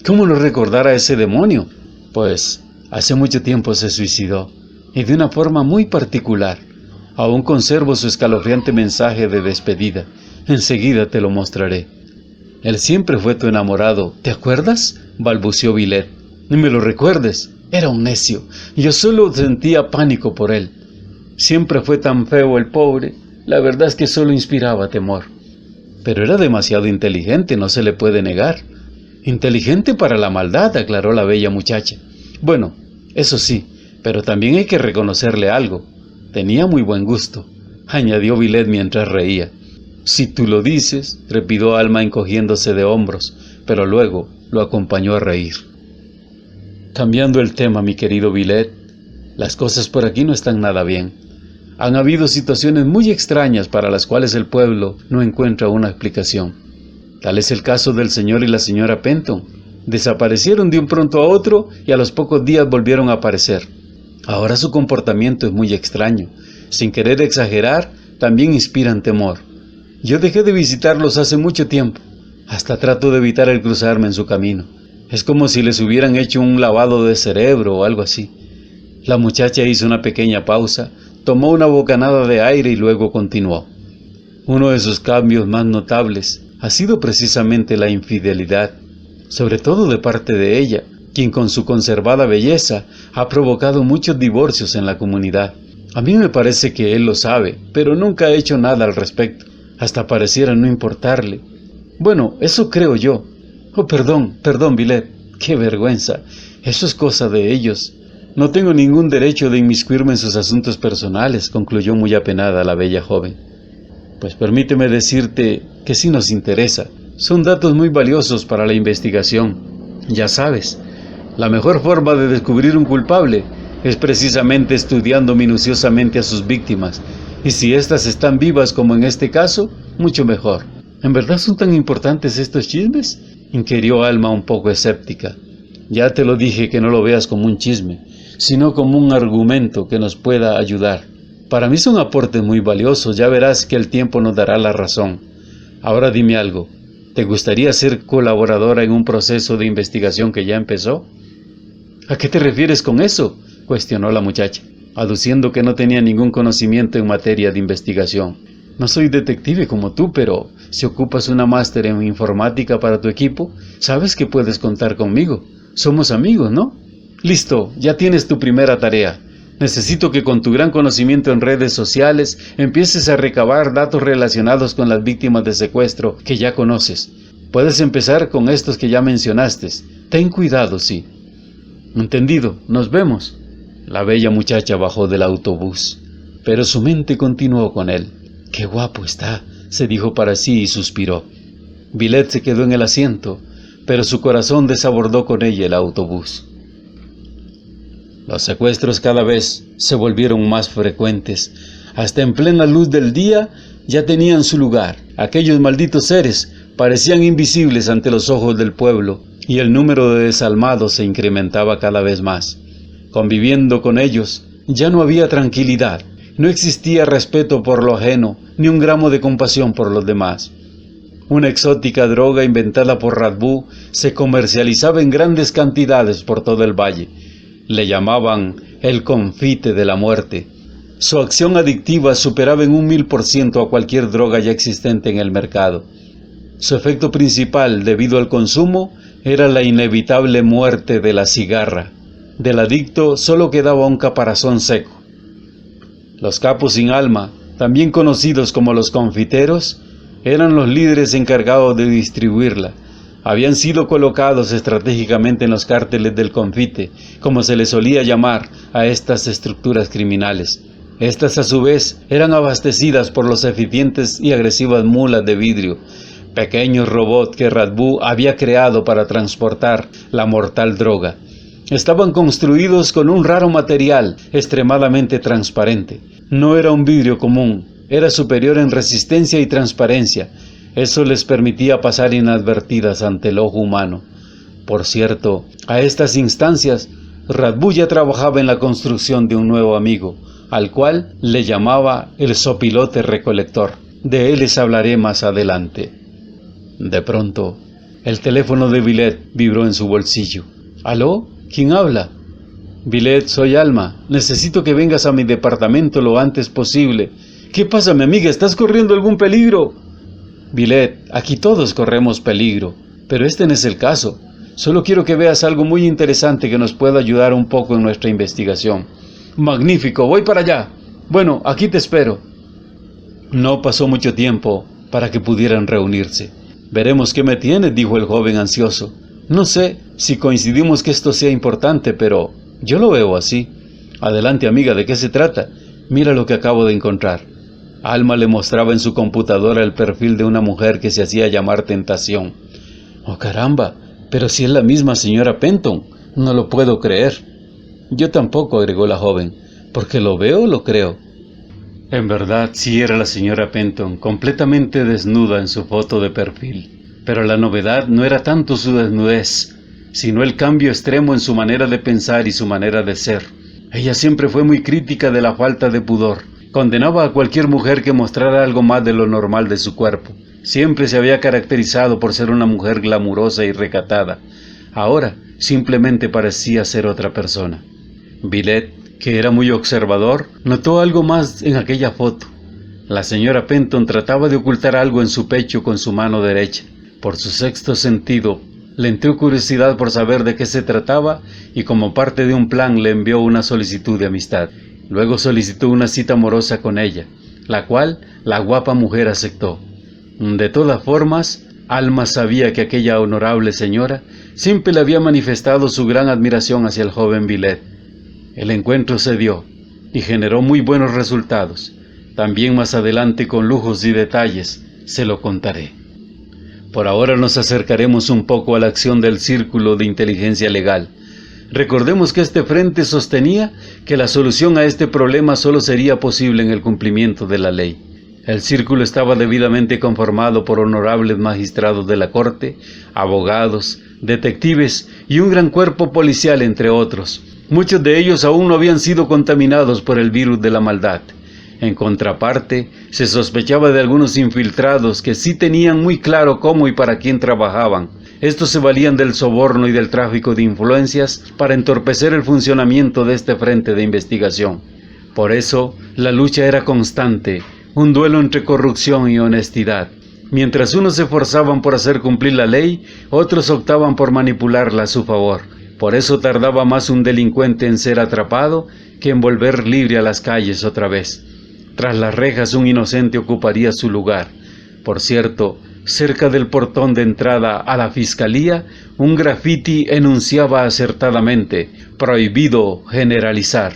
S1: ¿Cómo no recordar a ese demonio? Pues hace mucho tiempo se suicidó, y de una forma muy particular. Aún conservo su escalofriante mensaje de despedida. Enseguida te lo mostraré. Él siempre fue tu enamorado, ¿te acuerdas?, balbuceó Villet. Ni me lo recuerdes, era un necio. Yo solo sentía pánico por él. Siempre fue tan feo el pobre. La verdad es que solo inspiraba temor. Pero era demasiado inteligente, no se le puede negar. Inteligente para la maldad, aclaró la bella muchacha. Bueno, eso sí, pero también hay que reconocerle algo. Tenía muy buen gusto, añadió Villet mientras reía. Si tú lo dices, repitió Alma encogiéndose de hombros, pero luego lo acompañó a reír. Cambiando el tema, mi querido Villet, las cosas por aquí no están nada bien. Han habido situaciones muy extrañas para las cuales el pueblo no encuentra una explicación. Tal es el caso del señor y la señora Penton. Desaparecieron de un pronto a otro y a los pocos días volvieron a aparecer. Ahora su comportamiento es muy extraño. Sin querer exagerar, también inspiran temor. Yo dejé de visitarlos hace mucho tiempo. Hasta trato de evitar el cruzarme en su camino. Es como si les hubieran hecho un lavado de cerebro o algo así. La muchacha hizo una pequeña pausa, tomó una bocanada de aire y luego continuó. Uno de sus cambios más notables ha sido precisamente la infidelidad, sobre todo de parte de ella, quien con su conservada belleza ha provocado muchos divorcios en la comunidad. A mí me parece que él lo sabe, pero nunca ha hecho nada al respecto, hasta pareciera no importarle. Bueno, eso creo yo. Oh, perdón, Villet, qué vergüenza, eso es cosa de ellos. No tengo ningún derecho de inmiscuirme en sus asuntos personales, concluyó muy apenada la bella joven. Pues permíteme decirte que sí nos interesa. Son datos muy valiosos para la investigación. Ya sabes, la mejor forma de descubrir un culpable es precisamente estudiando minuciosamente a sus víctimas. Y si éstas están vivas como en este caso, mucho mejor. ¿En verdad son tan importantes estos chismes?, inquirió Alma un poco escéptica. Ya te lo dije que no lo veas como un chisme, sino como un argumento que nos pueda ayudar. Para mí son aportes muy valiosos, ya verás que el tiempo nos dará la razón. Ahora dime algo, ¿te gustaría ser colaboradora en un proceso de investigación que ya empezó? ¿A qué te refieres con eso?, cuestionó la muchacha, aduciendo que no tenía ningún conocimiento en materia de investigación. No soy detective como tú, pero si ocupas una máster en informática para tu equipo, sabes que puedes contar conmigo. Somos amigos, ¿no? Listo, ya tienes tu primera tarea. Necesito que con tu gran conocimiento en redes sociales empieces a recabar datos relacionados con las víctimas de secuestro que ya conoces. Puedes empezar con estos que ya mencionaste. Ten cuidado, sí. Entendido, nos vemos. La bella muchacha bajó del autobús, pero su mente continuó con él. ¡Qué guapo está!, se dijo para sí y suspiró. Villette se quedó en el asiento, pero su corazón desabordó con ella el autobús. Los secuestros cada vez se volvieron más frecuentes. Hasta en plena luz del día ya tenían su lugar. Aquellos malditos seres parecían invisibles ante los ojos del pueblo, y el número de desalmados se incrementaba cada vez más. Conviviendo con ellos, ya no había tranquilidad. No existía respeto por lo ajeno, ni un gramo de compasión por los demás. Una exótica droga inventada por Radbú se comercializaba en grandes cantidades por todo el valle. Le llamaban el confite de la muerte. Su acción adictiva superaba en 1000% a cualquier droga ya existente en el mercado. Su efecto principal, debido al consumo, era la inevitable muerte de la cigarra. Del adicto solo quedaba un caparazón seco. Los capos sin alma, también conocidos como los confiteros, eran los líderes encargados de distribuirla. Habían sido colocados estratégicamente en los cárteles del confite, como se les solía llamar a estas estructuras criminales. Estas, a su vez, eran abastecidas por los eficientes y agresivas mulas de vidrio, pequeños robots que Radbú había creado para transportar la mortal droga. Estaban construidos con un raro material extremadamente transparente. No era un vidrio común, era superior en resistencia y transparencia. Eso les permitía pasar inadvertidas ante el ojo humano. Por cierto, a estas instancias, Radbú ya trabajaba en la construcción de un nuevo amigo, al cual le llamaba el sopilote recolector. De él les hablaré más adelante. De pronto, el teléfono de Villette vibró en su bolsillo. ¿Aló? ¿Quién habla? Villette, soy Alma. Necesito que vengas a mi departamento lo antes posible. ¿Qué pasa, mi amiga? ¿Estás corriendo algún peligro? Villette, aquí todos corremos peligro, pero este no es el caso. Solo quiero que veas algo muy interesante que nos pueda ayudar un poco en nuestra investigación. Magnífico, voy para allá. Bueno, aquí te espero. No pasó mucho tiempo para que pudieran reunirse. Veremos qué me tienes, dijo el joven ansioso. No sé si coincidimos que esto sea importante, pero yo lo veo así. Adelante, amiga, ¿de qué se trata? Mira lo que acabo de encontrar. Alma le mostraba en su computadora el perfil de una mujer que se hacía llamar Tentación. ¡Oh, caramba! Pero si es la misma señora Penton. No lo puedo creer. Yo tampoco, agregó la joven. Porque lo veo, lo creo. En verdad, sí era la señora Penton, completamente desnuda en su foto de perfil. Pero la novedad no era tanto su desnudez, sino el cambio extremo en su manera de pensar y su manera de ser. Ella siempre fue muy crítica de la falta de pudor. Condenaba a cualquier mujer que mostrara algo más de lo normal de su cuerpo. Siempre se había caracterizado por ser una mujer glamurosa y recatada. Ahora simplemente parecía ser otra persona. Villette, que era muy observador, notó algo más en aquella foto. La señora Penton trataba de ocultar algo en su pecho con su mano derecha. Por su sexto sentido, le entró curiosidad por saber de qué se trataba y como parte de un plan le envió una solicitud de amistad. Luego solicitó una cita amorosa con ella, la cual la guapa mujer aceptó. De todas formas, Alma sabía que aquella honorable señora siempre le había manifestado su gran admiración hacia el joven Villette. El encuentro se dio y generó muy buenos resultados. También más adelante, con lujos y detalles, se lo contaré. Por ahora nos acercaremos un poco a la acción del Círculo de Inteligencia Legal. Recordemos que este frente sostenía que la solución a este problema solo sería posible en el cumplimiento de la ley. El círculo estaba debidamente conformado por honorables magistrados de la corte, abogados, detectives y un gran cuerpo policial, entre otros. Muchos de ellos aún no habían sido contaminados por el virus de la maldad. En contraparte, se sospechaba de algunos infiltrados que sí tenían muy claro cómo y para quién trabajaban. Estos se valían del soborno y del tráfico de influencias para entorpecer el funcionamiento de este frente de investigación. Por eso, la lucha era constante, un duelo entre corrupción y honestidad. Mientras unos se esforzaban por hacer cumplir la ley, otros optaban por manipularla a su favor. Por eso tardaba más un delincuente en ser atrapado que en volver libre a las calles otra vez. Tras las rejas un inocente ocuparía su lugar. Por cierto, cerca del portón de entrada a la fiscalía, un grafiti enunciaba acertadamente: prohibido generalizar.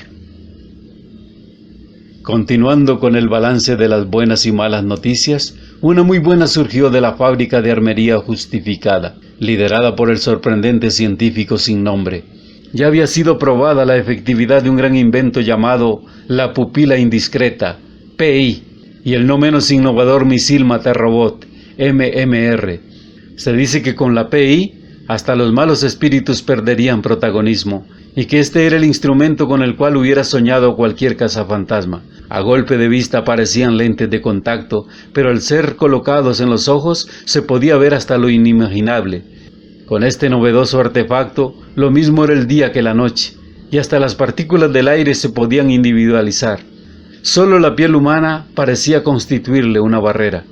S1: Continuando con el balance de las buenas y malas noticias, una muy buena surgió de la fábrica de armería justificada, liderada por el sorprendente científico sin nombre. Ya había sido probada la efectividad de un gran invento llamado la pupila indiscreta, PI, y el no menos innovador misil matarrobot, MMR. Se dice que con la PI, hasta los malos espíritus perderían protagonismo, y que este era el instrumento con el cual hubiera soñado cualquier cazafantasma. A golpe de vista parecían lentes de contacto, pero al ser colocados en los ojos se podía ver hasta lo inimaginable. Con este novedoso artefacto, lo mismo era el día que la noche, y hasta las partículas del aire se podían individualizar. Solo la piel humana parecía constituirle una barrera.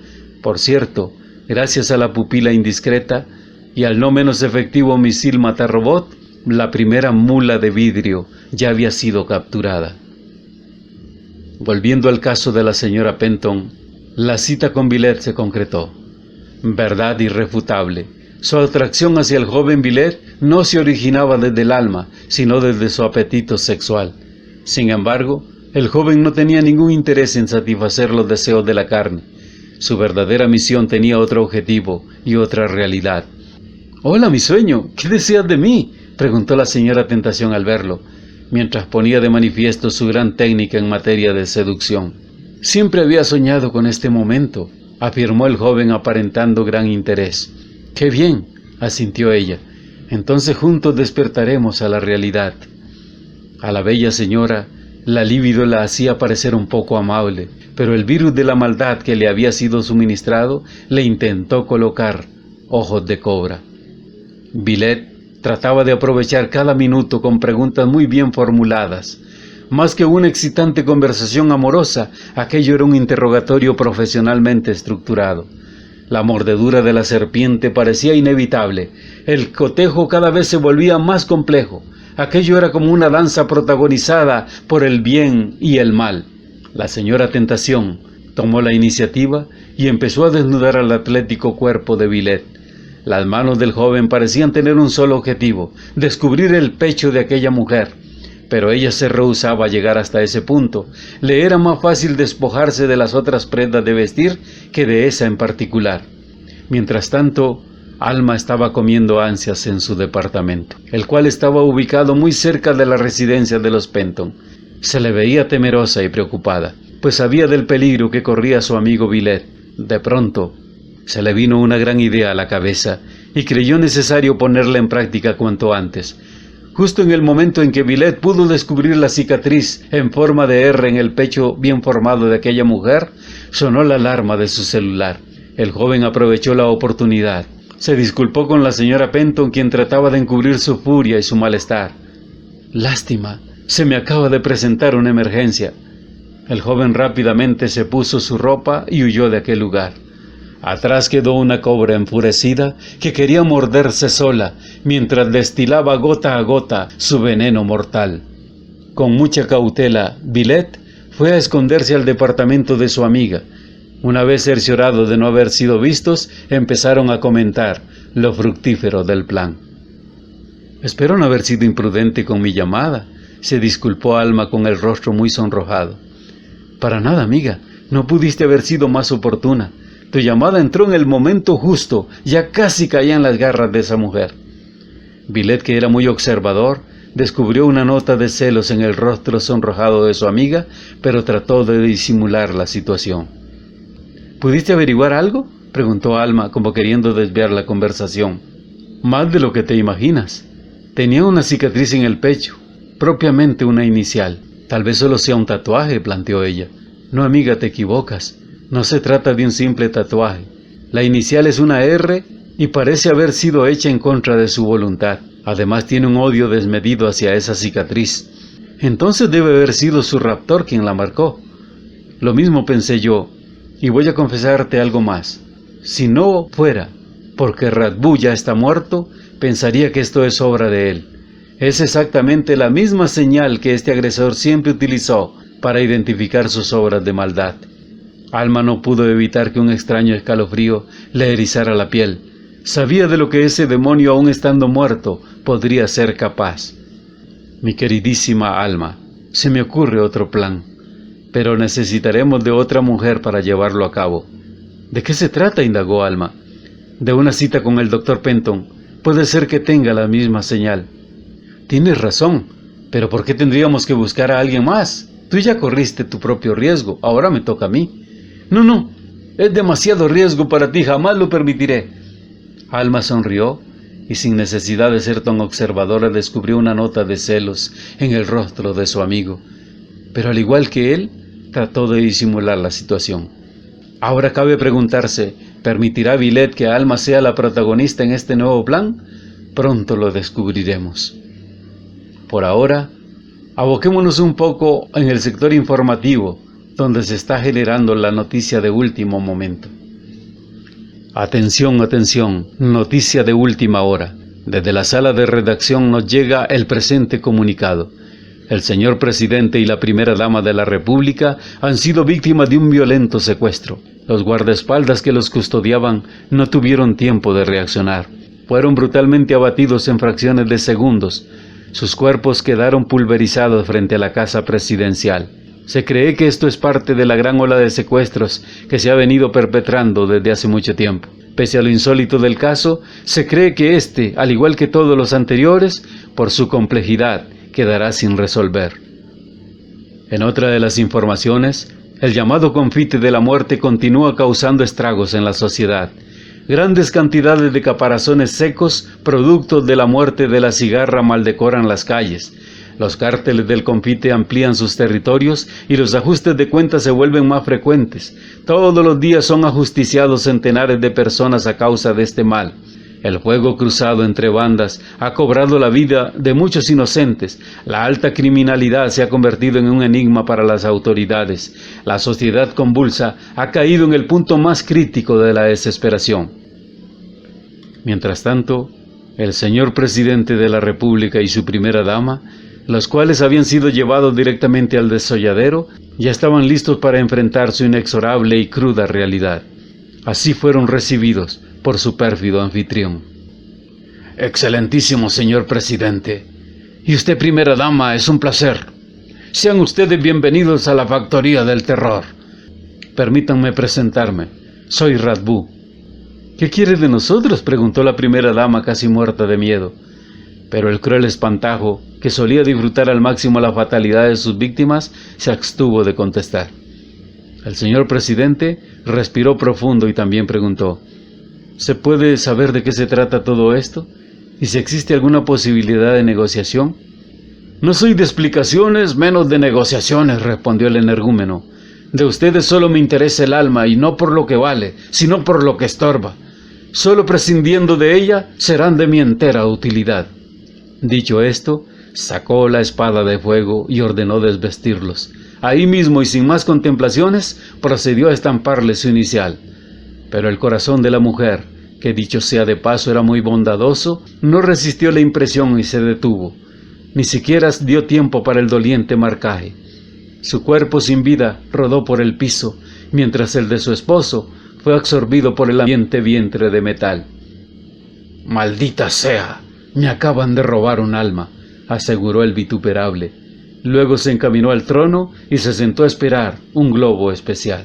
S1: Por cierto, gracias a la pupila indiscreta y al no menos efectivo misil matarrobot, la primera mula de vidrio ya había sido capturada. Volviendo al caso de la señora Penton, la cita con Villette se concretó. Verdad irrefutable, su atracción hacia el joven Villette no se originaba desde el alma, sino desde su apetito sexual. Sin embargo, el joven no tenía ningún interés en satisfacer los deseos de la carne. Su verdadera misión tenía otro objetivo y otra realidad. «Hola, mi sueño, ¿qué deseas de mí?», preguntó la señora Tentación al verlo, mientras ponía de manifiesto su gran técnica en materia de seducción. «Siempre había soñado con este momento», afirmó el joven aparentando gran interés. «¡Qué bien!», asintió ella. «Entonces juntos despertaremos a la realidad». A la bella señora, la libido la hacía parecer un poco amable, pero el virus de la maldad que le había sido suministrado le intentó colocar ojos de cobra. Villette trataba de aprovechar cada minuto con preguntas muy bien formuladas. Más que una excitante conversación amorosa, aquello era un interrogatorio profesionalmente estructurado. La mordedura de la serpiente parecía inevitable. El cotejo cada vez se volvía más complejo. Aquello era como una danza protagonizada por el bien y el mal. La señora Tentación tomó la iniciativa y empezó a desnudar al atlético cuerpo de Villette. Las manos del joven parecían tener un solo objetivo: descubrir el pecho de aquella mujer. Pero ella se rehusaba a llegar hasta ese punto. Le era más fácil despojarse de las otras prendas de vestir que de esa en particular. Mientras tanto, Alma estaba comiendo ansias en su departamento, el cual estaba ubicado muy cerca de la residencia de los Penton. Se le veía temerosa y preocupada, pues sabía del peligro que corría su amigo Villette. De pronto, se le vino una gran idea a la cabeza y creyó necesario ponerla en práctica cuanto antes. Justo en el momento en que Villette pudo descubrir la cicatriz en forma de R en el pecho bien formado de aquella mujer, sonó la alarma de su celular. El joven aprovechó la oportunidad. Se disculpó con la señora Penton, quien trataba de encubrir su furia y su malestar. «Lástima, se me acaba de presentar una emergencia». El joven rápidamente se puso su ropa y huyó de aquel lugar. Atrás quedó una cobra enfurecida que quería morderse sola, mientras destilaba gota a gota su veneno mortal. Con mucha cautela, Villette fue a esconderse al departamento de su amiga. Una vez cerciorado de no haber sido vistos, empezaron a comentar lo fructífero del plan. «Espero no haber sido imprudente con mi llamada. se disculpó Alma con el rostro muy sonrojado. Para nada, amiga, no pudiste haber sido más oportuna. Tu llamada entró en el momento justo, ya casi caía en las garras de esa mujer. Villette, que era muy observador, descubrió una nota de celos en el rostro sonrojado de su amiga, pero trató de disimular la situación. ¿Pudiste averiguar algo?, preguntó Alma, como queriendo desviar la conversación. Más de lo que te imaginas. Tenía una cicatriz en el pecho, propiamente una inicial. Tal vez solo sea un tatuaje, planteó ella. No, amiga, te equivocas. No se trata de un simple tatuaje. La inicial es una R y parece haber sido hecha en contra de su voluntad. Además tiene un odio desmedido hacia esa cicatriz. Entonces debe haber sido su raptor quien la marcó. Lo mismo pensé yo, y voy a confesarte algo más. Si no fuera porque Radbú ya está muerto, pensaría que esto es obra de él. Es exactamente la misma señal que este agresor siempre utilizó para identificar sus obras de maldad. Alma no pudo evitar que un extraño escalofrío le erizara la piel. Sabía de lo que ese demonio, aún estando muerto, podría ser capaz. Mi queridísima Alma, se me ocurre otro plan, pero necesitaremos de otra mujer para llevarlo a cabo. ¿De qué se trata?, indagó Alma. De una cita con el doctor Penton. Puede ser que tenga la misma señal. Tienes razón, pero ¿por qué tendríamos que buscar a alguien más? Tú ya corriste tu propio riesgo, ahora me toca a mí. No, es demasiado riesgo para ti, jamás lo permitiré. Alma sonrió y sin necesidad de ser tan observadora descubrió una nota de celos en el rostro de su amigo, pero al igual que él, trató de disimular la situación. Ahora cabe preguntarse, ¿permitirá Villette que Alma sea la protagonista en este nuevo plan? Pronto lo descubriremos. Por ahora, aboquémonos un poco en el sector informativo, donde se está generando la noticia de último momento. Atención, atención, noticia de última hora. Desde la sala de redacción nos llega el presente comunicado. El señor presidente y la primera dama de la República han sido víctimas de un violento secuestro. Los guardaespaldas que los custodiaban no tuvieron tiempo de reaccionar. Fueron brutalmente abatidos en fracciones de segundos. Sus cuerpos quedaron pulverizados frente a la casa presidencial. Se cree que esto es parte de la gran ola de secuestros que se ha venido perpetrando desde hace mucho tiempo. Pese a lo insólito del caso, se cree que este, al igual que todos los anteriores, por su complejidad, quedará sin resolver. En otra de las informaciones, el llamado confite de la muerte continúa causando estragos en la sociedad. Grandes cantidades de caparazones secos, productos de la muerte de la cigarra, maldecoran las calles. Los cárteles del confite amplían sus territorios y los ajustes de cuentas se vuelven más frecuentes. Todos los días son ajusticiados centenares de personas a causa de este mal. El fuego cruzado entre bandas ha cobrado la vida de muchos inocentes. La alta criminalidad se ha convertido en un enigma para las autoridades. La sociedad convulsa ha caído en el punto más crítico de la desesperación. Mientras tanto, el señor presidente de la República y su primera dama, los cuales habían sido llevados directamente al desolladero, ya estaban listos para enfrentar su inexorable y cruda realidad. Así fueron recibidos por su pérfido anfitrión. Excelentísimo señor presidente, y usted primera dama, es un placer. Sean ustedes bienvenidos a la factoría del terror. Permítanme presentarme, soy Radbú. ¿Qué quiere de nosotros?, preguntó la primera dama casi muerta de miedo. Pero el cruel espantajo, que solía disfrutar al máximo la fatalidad de sus víctimas, se abstuvo de contestar. El señor presidente respiró profundo y también preguntó: ¿se puede saber de qué se trata todo esto? ¿Y si existe alguna posibilidad de negociación? No soy de explicaciones, menos de negociaciones, respondió el energúmeno. De ustedes solo me interesa el alma, y no por lo que vale, sino por lo que estorba. Solo prescindiendo de ella serán de mi entera utilidad. Dicho esto, sacó la espada de fuego y ordenó desvestirlos. Ahí mismo y sin más contemplaciones, procedió a estamparle su inicial. Pero el corazón de la mujer, que dicho sea de paso era muy bondadoso, no resistió la impresión y se detuvo. Ni siquiera dio tiempo para el doliente marcaje. Su cuerpo sin vida rodó por el piso, mientras el de su esposo fue absorbido por el ardiente vientre de metal. «Maldita sea, me acaban de robar un alma», aseguró el vituperable. Luego se encaminó al trono y se sentó a esperar un globo especial.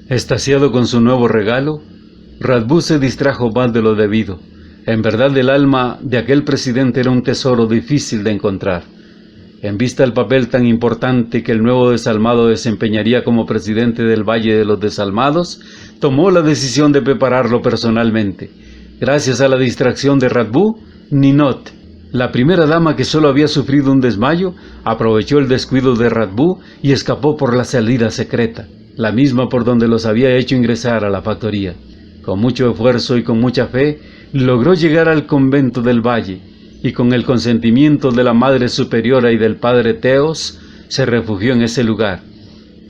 S1: Extasiado con su nuevo regalo, Radbud se distrajo más de lo debido. En verdad, el alma de aquel presidente era un tesoro difícil de encontrar. En vista del papel tan importante que el nuevo desalmado desempeñaría como presidente del Valle de los Desalmados, tomó la decisión de prepararlo personalmente. Gracias a la distracción de Radbud, Ninot, la primera dama que solo había sufrido un desmayo, aprovechó el descuido de Radbud y escapó por la salida secreta, la misma por donde los había hecho ingresar a la factoría. Con mucho esfuerzo y con mucha fe, logró llegar al convento del valle, y con el consentimiento de la Madre Superiora y del Padre Teos, se refugió en ese lugar.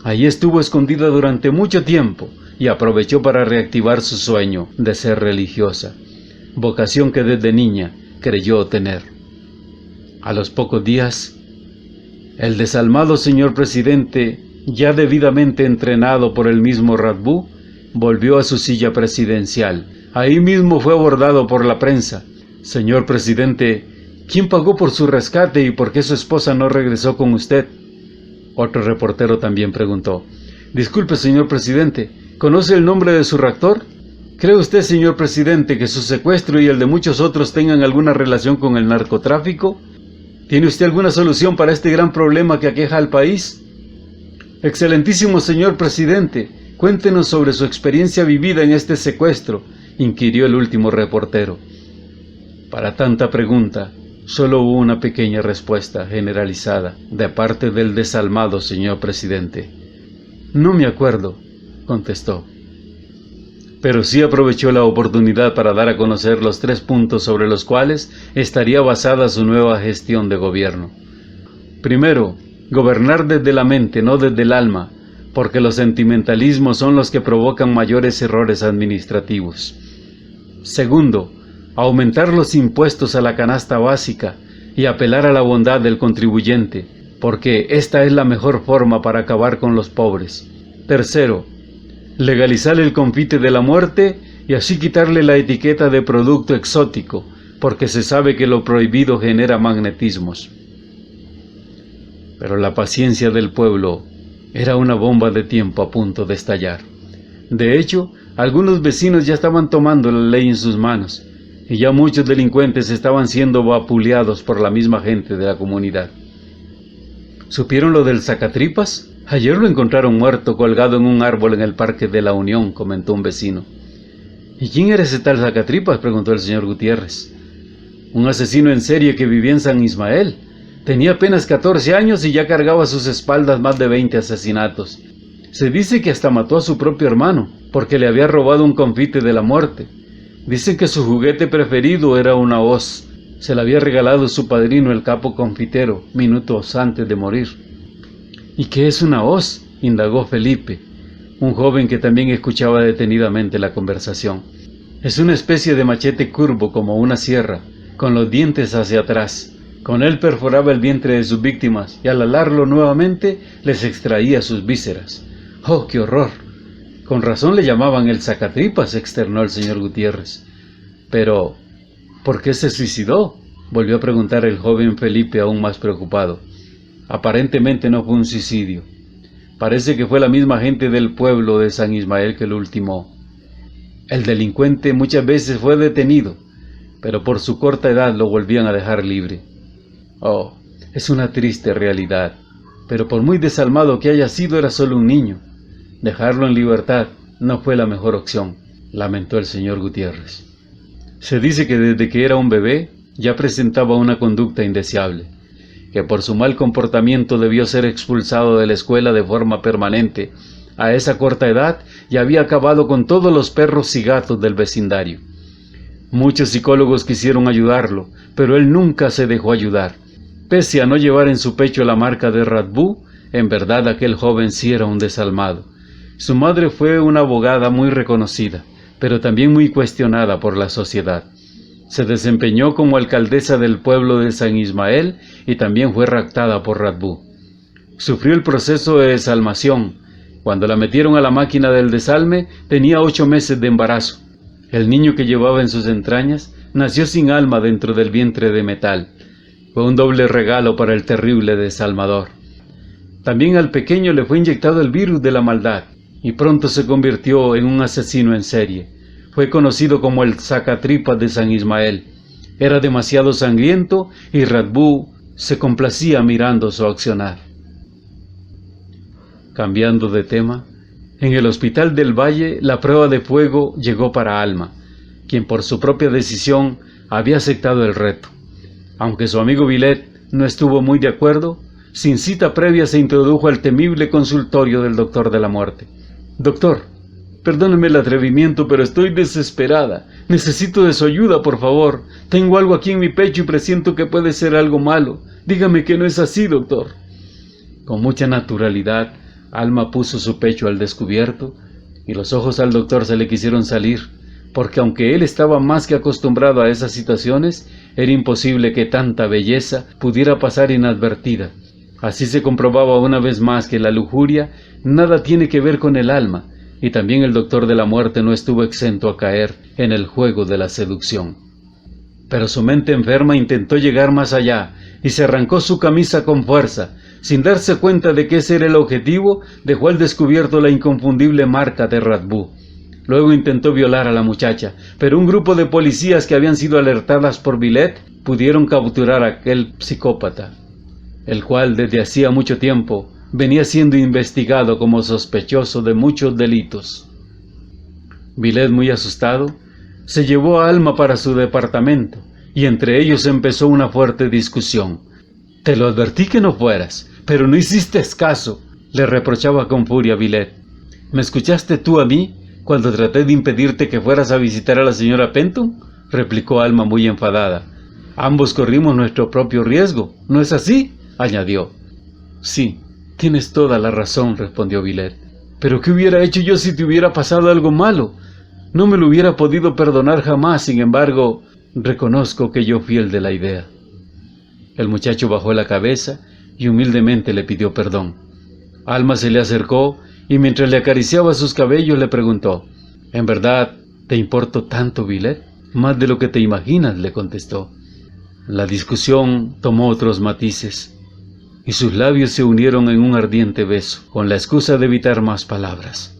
S1: Allí estuvo escondida durante mucho tiempo, y aprovechó para reactivar su sueño de ser religiosa, vocación que desde niña creyó tener. A los pocos días, el desalmado señor presidente, ya debidamente entrenado por el mismo Radbud, volvió a su silla presidencial. Ahí mismo fue abordado por la prensa. Señor presidente, ¿quién pagó por su rescate y por qué su esposa no regresó con usted? Otro reportero también preguntó. Disculpe, señor presidente, ¿conoce el nombre de su raptor? ¿Cree usted, señor presidente, que su secuestro y el de muchos otros tengan alguna relación con el narcotráfico? ¿Tiene usted alguna solución para este gran problema que aqueja al país? Excelentísimo señor presidente, cuéntenos sobre su experiencia vivida en este secuestro, inquirió el último reportero. Para tanta pregunta, solo hubo una pequeña respuesta generalizada de parte del desalmado señor presidente. No me acuerdo, contestó. Pero sí aprovechó la oportunidad para dar a conocer los 3 puntos sobre los cuales estaría basada su nueva gestión de gobierno. Primero, gobernar desde la mente, no desde el alma, porque los sentimentalismos son los que provocan mayores errores administrativos. Segundo, aumentar los impuestos a la canasta básica y apelar a la bondad del contribuyente, porque esta es la mejor forma para acabar con los pobres. Tercero, legalizar el confite de la muerte y así quitarle la etiqueta de producto exótico, porque se sabe que lo prohibido genera magnetismos. Pero la paciencia del pueblo era una bomba de tiempo a punto de estallar. De hecho, algunos vecinos ya estaban tomando la ley en sus manos, y ya muchos delincuentes estaban siendo vapuleados por la misma gente de la comunidad. ¿Supieron lo del sacatripas? Ayer lo encontraron muerto colgado en un árbol en el Parque de la Unión, comentó un vecino. ¿Y quién era ese tal sacatripas?, preguntó el señor Gutiérrez. Un asesino en serie que vivía en San Ismael. Tenía apenas 14 años y ya cargaba a sus espaldas más de 20 asesinatos. Se dice que hasta mató a su propio hermano, porque le había robado un confite de la muerte. Dicen que su juguete preferido era una hoz. Se la había regalado su padrino, el capo confitero, minutos antes de morir. ¿Y qué es una hoz?, indagó Felipe, un joven que también escuchaba detenidamente la conversación. Es una especie de machete curvo como una sierra, con los dientes hacia atrás. Con él perforaba el vientre de sus víctimas y al alarlo nuevamente les extraía sus vísceras. ¡Oh, qué horror! Con razón le llamaban el sacatripas, externó el señor Gutiérrez. Pero, ¿por qué se suicidó?, volvió a preguntar el joven Felipe, aún más preocupado. Aparentemente no fue un suicidio. Parece que fue la misma gente del pueblo de San Ismael que lo ultimó. El delincuente muchas veces fue detenido, pero por su corta edad lo volvían a dejar libre. Oh, es una triste realidad, pero por muy desalmado que haya sido, era solo un niño. Dejarlo en libertad no fue la mejor opción, lamentó el señor Gutiérrez. Se dice que desde que era un bebé ya presentaba una conducta indeseable, que por su mal comportamiento debió ser expulsado de la escuela de forma permanente. A esa corta edad ya había acabado con todos los perros y gatos del vecindario. Muchos psicólogos quisieron ayudarlo, pero él nunca se dejó ayudar. Pese a no llevar en su pecho la marca de Radbud, en verdad aquel joven sí era un desalmado. Su madre fue una abogada muy reconocida, pero también muy cuestionada por la sociedad. Se desempeñó como alcaldesa del pueblo de San Ismael y también fue raptada por Radbud. Sufrió el proceso de desalmación. Cuando la metieron a la máquina del desalme, tenía 8 meses de embarazo. El niño que llevaba en sus entrañas nació sin alma dentro del vientre de metal. Fue un doble regalo para el terrible desalmador. También al pequeño le fue inyectado el virus de la maldad, y pronto se convirtió en un asesino en serie. Fue conocido como el sacatripas de San Ismael. Era demasiado sangriento y Radbú se complacía mirando su accionar. Cambiando de tema, en el hospital del Valle la prueba de fuego llegó para Alma, quien por su propia decisión había aceptado el reto. Aunque su amigo Villet no estuvo muy de acuerdo, sin cita previa se introdujo al temible consultorio del doctor de la muerte. «Doctor, perdóneme el atrevimiento, pero estoy desesperada. Necesito de su ayuda, por favor. Tengo algo aquí en mi pecho y presiento que puede ser algo malo. Dígame que no es así, doctor». Con mucha naturalidad, Alma puso su pecho al descubierto y los ojos al doctor se le quisieron salir, porque aunque él estaba más que acostumbrado a esas situaciones, era imposible que tanta belleza pudiera pasar inadvertida. Así se comprobaba una vez más que la lujuria nada tiene que ver con el alma, y también el doctor de la muerte no estuvo exento a caer en el juego de la seducción. Pero su mente enferma intentó llegar más allá, y se arrancó su camisa con fuerza. Sin darse cuenta de que ese era el objetivo, dejó al descubierto la inconfundible marca de Radbú. Luego intentó violar a la muchacha, pero un grupo de policías que habían sido alertadas por Villet pudieron capturar a aquel psicópata, el cual desde hacía mucho tiempo venía siendo investigado como sospechoso de muchos delitos. Villet, muy asustado, se llevó a Alma para su departamento y entre ellos empezó una fuerte discusión. «Te lo advertí que no fueras, pero no hiciste caso», le reprochaba con furia Villet. «¿Me escuchaste tú a mí cuando traté de impedirte que fueras a visitar a la señora Penton?», replicó Alma muy enfadada. «Ambos corrimos nuestro propio riesgo, ¿no es así?», añadió. «Sí, tienes toda la razón», respondió Villet. «Pero ¿qué hubiera hecho yo si te hubiera pasado algo malo? No me lo hubiera podido perdonar jamás, sin embargo, reconozco que yo fui el de la idea». El muchacho bajó la cabeza y humildemente le pidió perdón. Alma se le acercó y mientras le acariciaba sus cabellos le preguntó: «¿En verdad te importo tanto, Villet?». «Más de lo que te imaginas», le contestó. La discusión tomó otros matices y sus labios se unieron en un ardiente beso, con la excusa de evitar más palabras.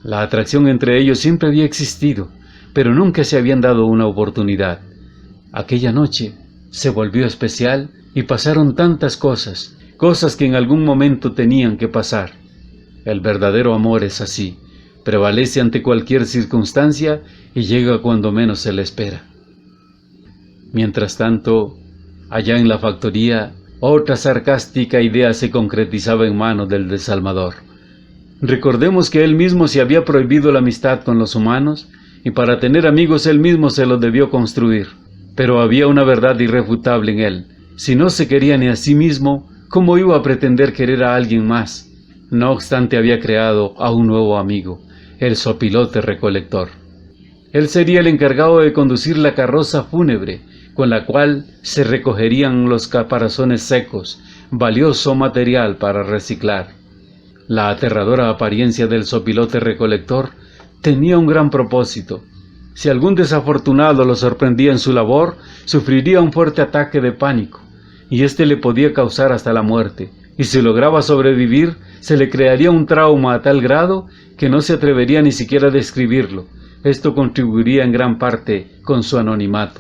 S1: La atracción entre ellos siempre había existido, pero nunca se habían dado una oportunidad. Aquella noche se volvió especial y pasaron tantas cosas que en algún momento tenían que pasar. El verdadero amor es así, prevalece ante cualquier circunstancia y llega cuando menos se le espera. Mientras tanto, allá en la factoría, otra sarcástica idea se concretizaba en manos del desalmador. Recordemos que él mismo se había prohibido la amistad con los humanos y para tener amigos él mismo se los debió construir. Pero había una verdad irrefutable en él: si no se quería ni a sí mismo, ¿cómo iba a pretender querer a alguien más? No obstante, había creado a un nuevo amigo, el zopilote recolector. Él sería el encargado de conducir la carroza fúnebre, con la cual se recogerían los caparazones secos, valioso material para reciclar. La aterradora apariencia del zopilote recolector tenía un gran propósito. Si algún desafortunado lo sorprendía en su labor, sufriría un fuerte ataque de pánico, y éste le podía causar hasta la muerte, y si lograba sobrevivir, se le crearía un trauma a tal grado que no se atrevería ni siquiera a describirlo. Esto contribuiría en gran parte con su anonimato.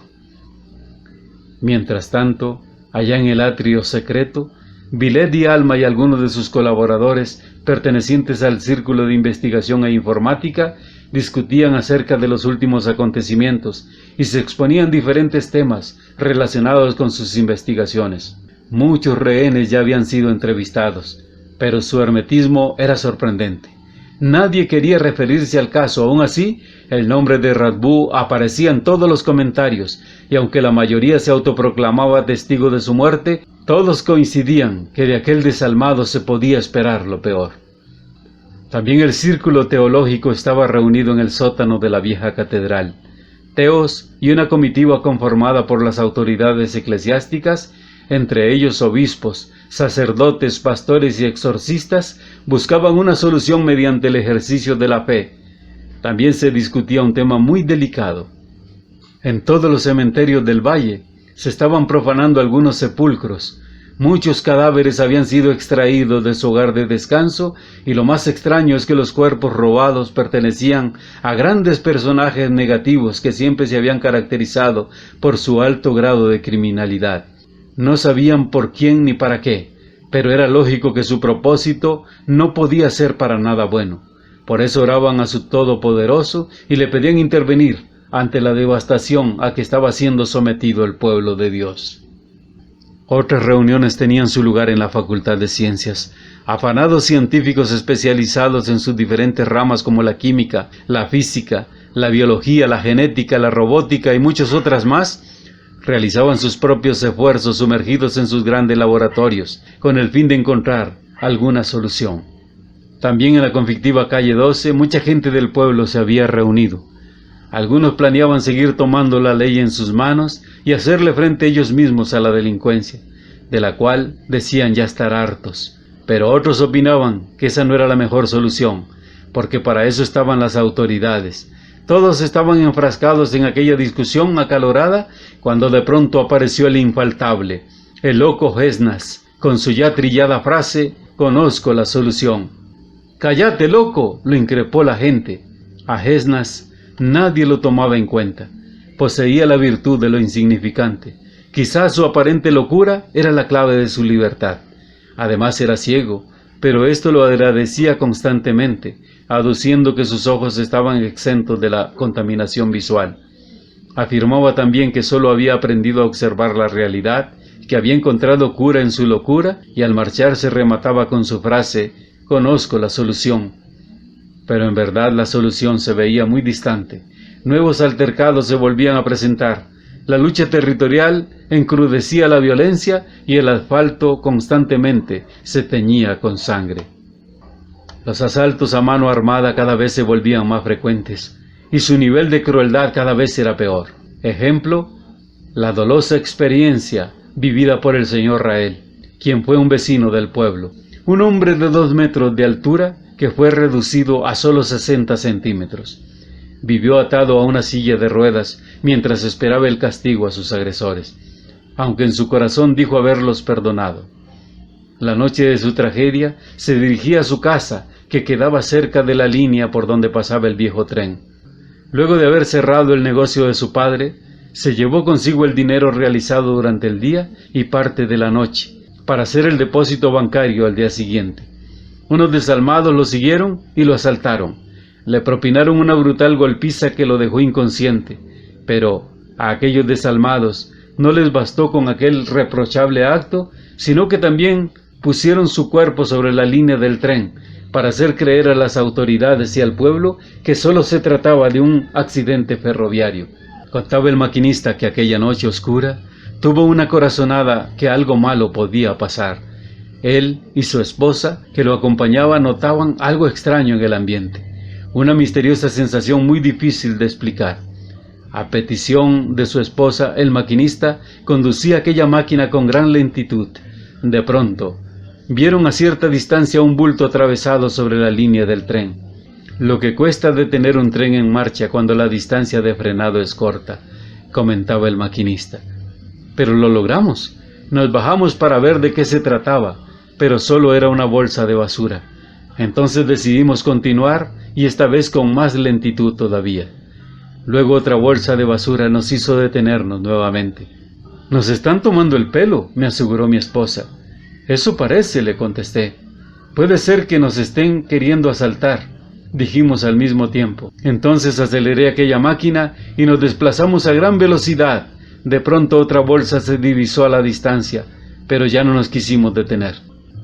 S1: Mientras tanto, allá en el atrio secreto, Villet y Alma y algunos de sus colaboradores, pertenecientes al Círculo de Investigación e Informática, discutían acerca de los últimos acontecimientos y se exponían diferentes temas relacionados con sus investigaciones. Muchos rehenes ya habían sido entrevistados, pero su hermetismo era sorprendente. Nadie quería referirse al caso. Aún así, el nombre de Radbú aparecía en todos los comentarios, y aunque la mayoría se autoproclamaba testigo de su muerte, todos coincidían que de aquel desalmado se podía esperar lo peor. También el círculo teológico estaba reunido en el sótano de la vieja catedral. Teos y una comitiva conformada por las autoridades eclesiásticas, entre ellos obispos, sacerdotes, pastores y exorcistas, buscaban una solución mediante el ejercicio de la fe. También se discutía un tema muy delicado. En todos los cementerios del valle Se estaban profanando algunos sepulcros. Muchos cadáveres habían sido extraídos de su hogar de descanso, y lo más extraño es que los cuerpos robados pertenecían a grandes personajes negativos que siempre se habían caracterizado por su alto grado de criminalidad. No sabían por quién ni para qué, pero era lógico que su propósito no podía ser para nada bueno. Por eso oraban a su Todopoderoso y le pedían intervenir ante la devastación a que estaba siendo sometido el pueblo de Dios. Otras reuniones tenían su lugar en la Facultad de Ciencias. Afanados científicos especializados en sus diferentes ramas como la química, la física, la biología, la genética, la robótica y muchas otras más, realizaban sus propios esfuerzos sumergidos en sus grandes laboratorios, con el fin de encontrar alguna solución. También en la conflictiva calle 12, mucha gente del pueblo se había reunido. Algunos planeaban seguir tomando la ley en sus manos y hacerle frente ellos mismos a la delincuencia, de la cual decían ya estar hartos. Pero otros opinaban que esa no era la mejor solución, porque para eso estaban las autoridades. Todos estaban enfrascados en aquella discusión acalorada cuando de pronto apareció el infaltable, el loco Esdras, con su ya trillada frase: «Conozco la solución». «¡Cállate, loco!», lo increpó la gente. A Esdras nadie lo tomaba en cuenta. Poseía la virtud de lo insignificante. Quizás su aparente locura era la clave de su libertad. Además era ciego, pero esto lo agradecía constantemente, aduciendo que sus ojos estaban exentos de la contaminación visual. Afirmaba también que solo había aprendido a observar la realidad, que había encontrado cura en su locura, y al marcharse remataba con su frase: «Conozco la solución». Pero en verdad la solución se veía muy distante. Nuevos altercados se volvían a presentar. La lucha territorial encrudecía la violencia y el asfalto constantemente se teñía con sangre. Los asaltos a mano armada cada vez se volvían más frecuentes y su nivel de crueldad cada vez era peor. Ejemplo, la dolosa experiencia vivida por el señor Rael, quien fue un vecino del pueblo, un hombre de 2 metros de altura que fue reducido a solo 60 centímetros. Vivió atado a una silla de ruedas mientras esperaba el castigo a sus agresores, aunque en su corazón dijo haberlos perdonado. La noche de su tragedia se dirigía a su casa, que quedaba cerca de la línea por donde pasaba el viejo tren. Luego de haber cerrado el negocio de su padre, se llevó consigo el dinero realizado durante el día y parte de la noche, para hacer el depósito bancario al día siguiente. Unos desalmados lo siguieron y lo asaltaron. Le propinaron una brutal golpiza que lo dejó inconsciente, pero a aquellos desalmados no les bastó con aquel reprochable acto, sino que también pusieron su cuerpo sobre la línea del tren para hacer creer a las autoridades y al pueblo que solo se trataba de un accidente ferroviario. Contaba el maquinista que aquella noche oscura tuvo una corazonada que algo malo podía pasar. Él y su esposa, que lo acompañaba, notaban algo extraño en el ambiente, una misteriosa sensación muy difícil de explicar. A petición de su esposa, el maquinista conducía aquella máquina con gran lentitud. De pronto, vieron a cierta distancia un bulto atravesado sobre la línea del tren. «Lo que cuesta detener un tren en marcha cuando la distancia de frenado es corta», comentaba el maquinista. «Pero lo logramos. Nos bajamos para ver de qué se trataba, pero solo era una bolsa de basura. Entonces decidimos continuar, y esta vez con más lentitud todavía. Luego otra bolsa de basura nos hizo detenernos nuevamente. «Nos están tomando el pelo», me aseguró mi esposa. «Eso parece», le contesté. «Puede ser que nos estén queriendo asaltar», dijimos al mismo tiempo. Entonces aceleré aquella máquina y nos desplazamos a gran velocidad. De pronto otra bolsa se divisó a la distancia, pero ya no nos quisimos detener.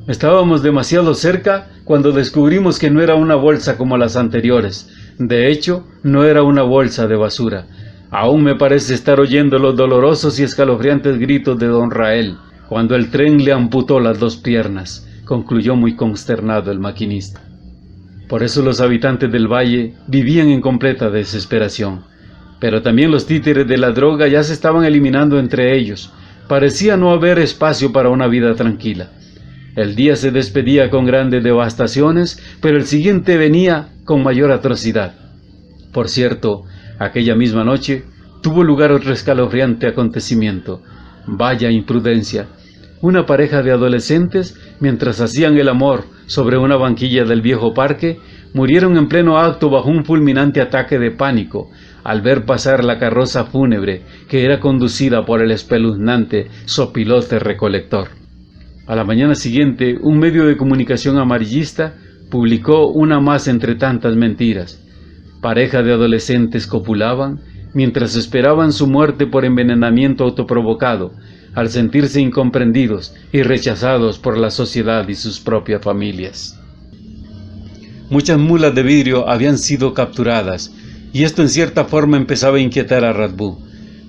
S1: Estábamos demasiado cerca cuando descubrimos que no era una bolsa como las anteriores. De hecho, no era una bolsa de basura. Aún me parece estar oyendo los dolorosos y escalofriantes gritos de don Rael, cuando el tren le amputó las 2 piernas, concluyó muy consternado el maquinista. Por eso los habitantes del valle vivían en completa desesperación. Pero también los títeres de la droga ya se estaban eliminando entre ellos. Parecía no haber espacio para una vida tranquila. El día se despedía con grandes devastaciones, pero el siguiente venía con mayor atrocidad. Por cierto, aquella misma noche tuvo lugar otro escalofriante acontecimiento. Vaya imprudencia. Una pareja de adolescentes, mientras hacían el amor sobre una banquilla del viejo parque, murieron en pleno acto bajo un fulminante ataque de pánico al ver pasar la carroza fúnebre que era conducida por el espeluznante sopilote recolector. A la mañana siguiente, un medio de comunicación amarillista publicó una más entre tantas mentiras. Pareja de adolescentes copulaban mientras esperaban su muerte por envenenamiento autoprovocado, al sentirse incomprendidos y rechazados por la sociedad y sus propias familias. Muchas mulas de vidrio habían sido capturadas, y esto en cierta forma empezaba a inquietar a Radbú,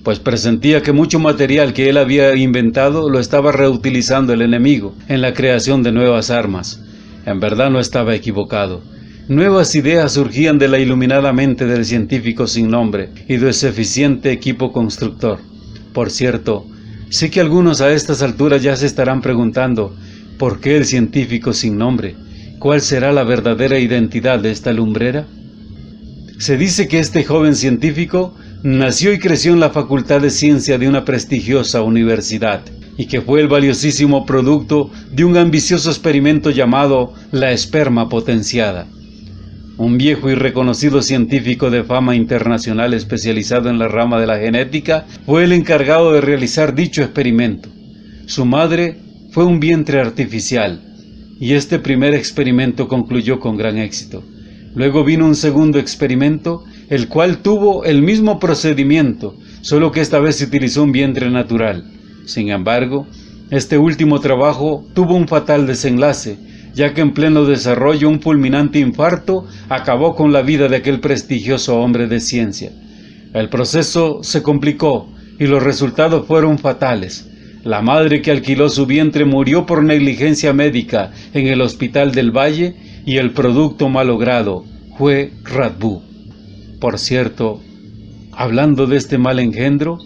S1: pues presentía que mucho material que él había inventado lo estaba reutilizando el enemigo en la creación de nuevas armas. En verdad no estaba equivocado. Nuevas ideas surgían de la iluminada mente del científico sin nombre y de su eficiente equipo constructor. Por cierto, sé que algunos a estas alturas ya se estarán preguntando, ¿por qué el científico sin nombre? ¿Cuál será la verdadera identidad de esta lumbrera? Se dice que este joven científico nació y creció en la Facultad de Ciencia de una prestigiosa universidad, y que fue el valiosísimo producto de un ambicioso experimento llamado la esperma potenciada. Un viejo y reconocido científico de fama internacional especializado en la rama de la genética fue el encargado de realizar dicho experimento. Su madre fue un vientre artificial, y este primer experimento concluyó con gran éxito. Luego vino un segundo experimento, el cual tuvo el mismo procedimiento, solo que esta vez se utilizó un vientre natural. Sin embargo, este último trabajo tuvo un fatal desenlace, ya que en pleno desarrollo un fulminante infarto acabó con la vida de aquel prestigioso hombre de ciencia. El proceso se complicó y los resultados fueron fatales. La madre que alquiló su vientre murió por negligencia médica en el hospital del Valle y el producto malogrado fue Radbú. Por cierto, hablando de este mal engendro,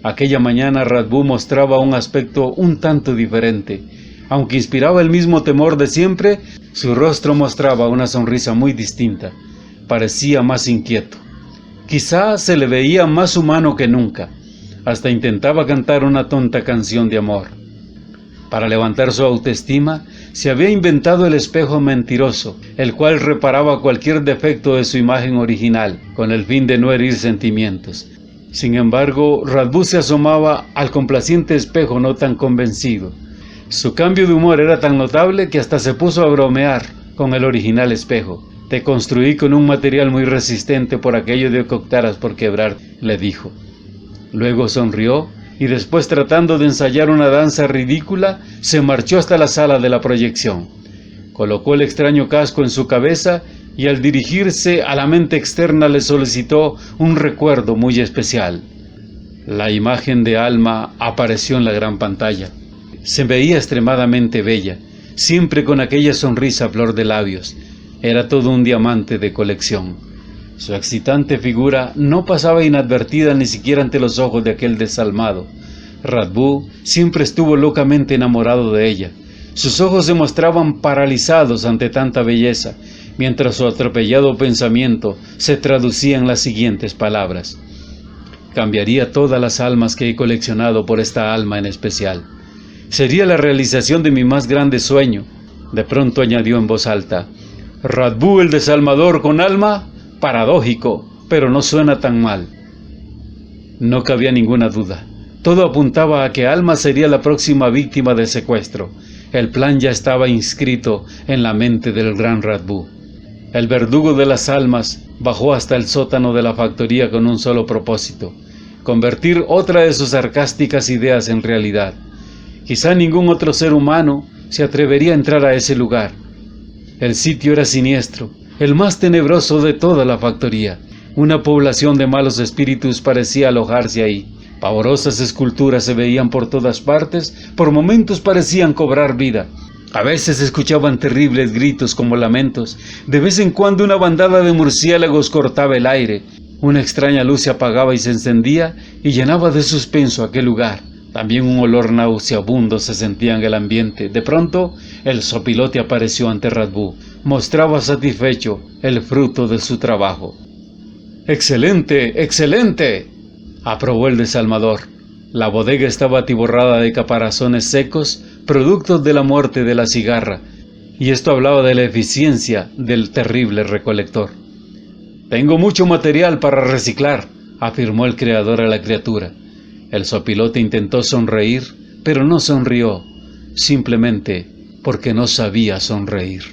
S1: aquella mañana Radbú mostraba un aspecto un tanto diferente. Aunque inspiraba el mismo temor de siempre, su rostro mostraba una sonrisa muy distinta. Parecía más inquieto. Quizá se le veía más humano que nunca. Hasta intentaba cantar una tonta canción de amor. Para levantar su autoestima, se había inventado el espejo mentiroso, el cual reparaba cualquier defecto de su imagen original, con el fin de no herir sentimientos. Sin embargo, Radbú se asomaba al complaciente espejo no tan convencido. Su cambio de humor era tan notable que hasta se puso a bromear con el original espejo. «Te construí con un material muy resistente por aquello de que optaras por quebrar», le dijo. Luego sonrió y después, tratando de ensayar una danza ridícula, se marchó hasta la sala de la proyección. Colocó el extraño casco en su cabeza y al dirigirse a la mente externa le solicitó un recuerdo muy especial. La imagen de Alma apareció en la gran pantalla. Se veía extremadamente bella, siempre con aquella sonrisa a flor de labios. Era todo un diamante de colección. Su excitante figura no pasaba inadvertida ni siquiera ante los ojos de aquel desalmado. Radbú siempre estuvo locamente enamorado de ella. Sus ojos se mostraban paralizados ante tanta belleza, mientras su atropellado pensamiento se traducía en las siguientes palabras: cambiaría todas las almas que he coleccionado por esta alma en especial. Sería la realización de mi más grande sueño. De pronto añadió en voz alta: Radbú el desalmador con alma, paradójico, pero no suena tan mal. No cabía ninguna duda. Todo apuntaba a que Alma sería la próxima víctima del secuestro. El plan ya estaba inscrito en la mente del gran Radbú. El verdugo de las almas bajó hasta el sótano de la factoría con un solo propósito: convertir otra de sus sarcásticas ideas en realidad. Quizá ningún otro ser humano se atrevería a entrar a ese lugar. El sitio era siniestro, el más tenebroso de toda la factoría. Una población de malos espíritus parecía alojarse ahí. Pavorosas esculturas se veían por todas partes, por momentos parecían cobrar vida. A veces se escuchaban terribles gritos como lamentos. De vez en cuando una bandada de murciélagos cortaba el aire. Una extraña luz se apagaba y se encendía y llenaba de suspenso aquel lugar. También un olor nauseabundo se sentía en el ambiente. De pronto, el sopilote apareció ante Radbú. Mostraba satisfecho el fruto de su trabajo. «¡Excelente! ¡Excelente!», aprobó el desalmador. La bodega estaba atiborrada de caparazones secos, productos de la muerte de la cigarra, y esto hablaba de la eficiencia del terrible recolector. «Tengo mucho material para reciclar», afirmó el creador a la criatura. El sopilote intentó sonreír, pero no sonrió, simplemente porque no sabía sonreír.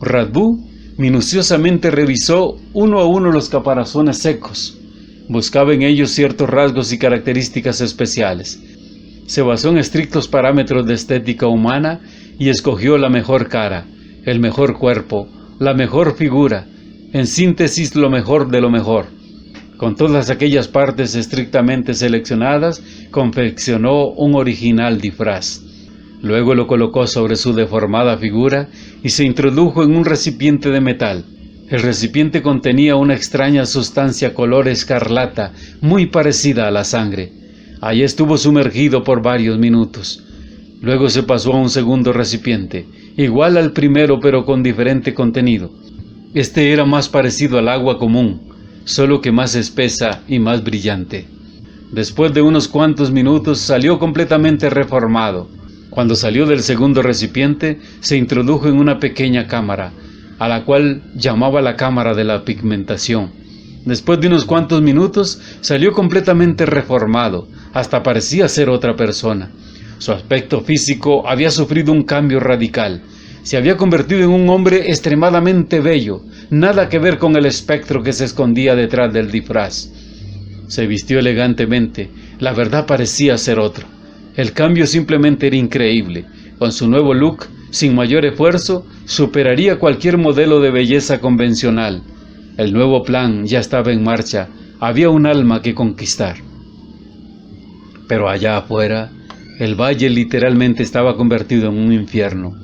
S1: Radbú minuciosamente revisó uno a uno los caparazones secos. Buscaba en ellos ciertos rasgos y características especiales. Se basó en estrictos parámetros de estética humana y escogió la mejor cara, el mejor cuerpo, la mejor figura, en síntesis lo mejor de lo mejor. Con todas aquellas partes estrictamente seleccionadas, confeccionó un original disfraz. Luego lo colocó sobre su deformada figura y se introdujo en un recipiente de metal. El recipiente contenía una extraña sustancia color escarlata, muy parecida a la sangre. Allí estuvo sumergido por varios minutos. Luego se pasó a un segundo recipiente, igual al primero pero con diferente contenido. Este era más parecido al agua común, solo que más espesa y más brillante. Después de unos cuantos minutos salió completamente reformado. Cuando salió del segundo recipiente, se introdujo en una pequeña cámara, a la cual llamaba la cámara de la pigmentación. Después de unos cuantos minutos, salió completamente reformado, hasta parecía ser otra persona. Su aspecto físico había sufrido un cambio radical. Se había convertido en un hombre extremadamente bello, nada que ver con el espectro que se escondía detrás del disfraz. Se vistió elegantemente, la verdad parecía ser otro. El cambio simplemente era increíble. Con su nuevo look, sin mayor esfuerzo, superaría cualquier modelo de belleza convencional. El nuevo plan ya estaba en marcha, había un alma que conquistar. Pero allá afuera, el valle literalmente estaba convertido en un infierno.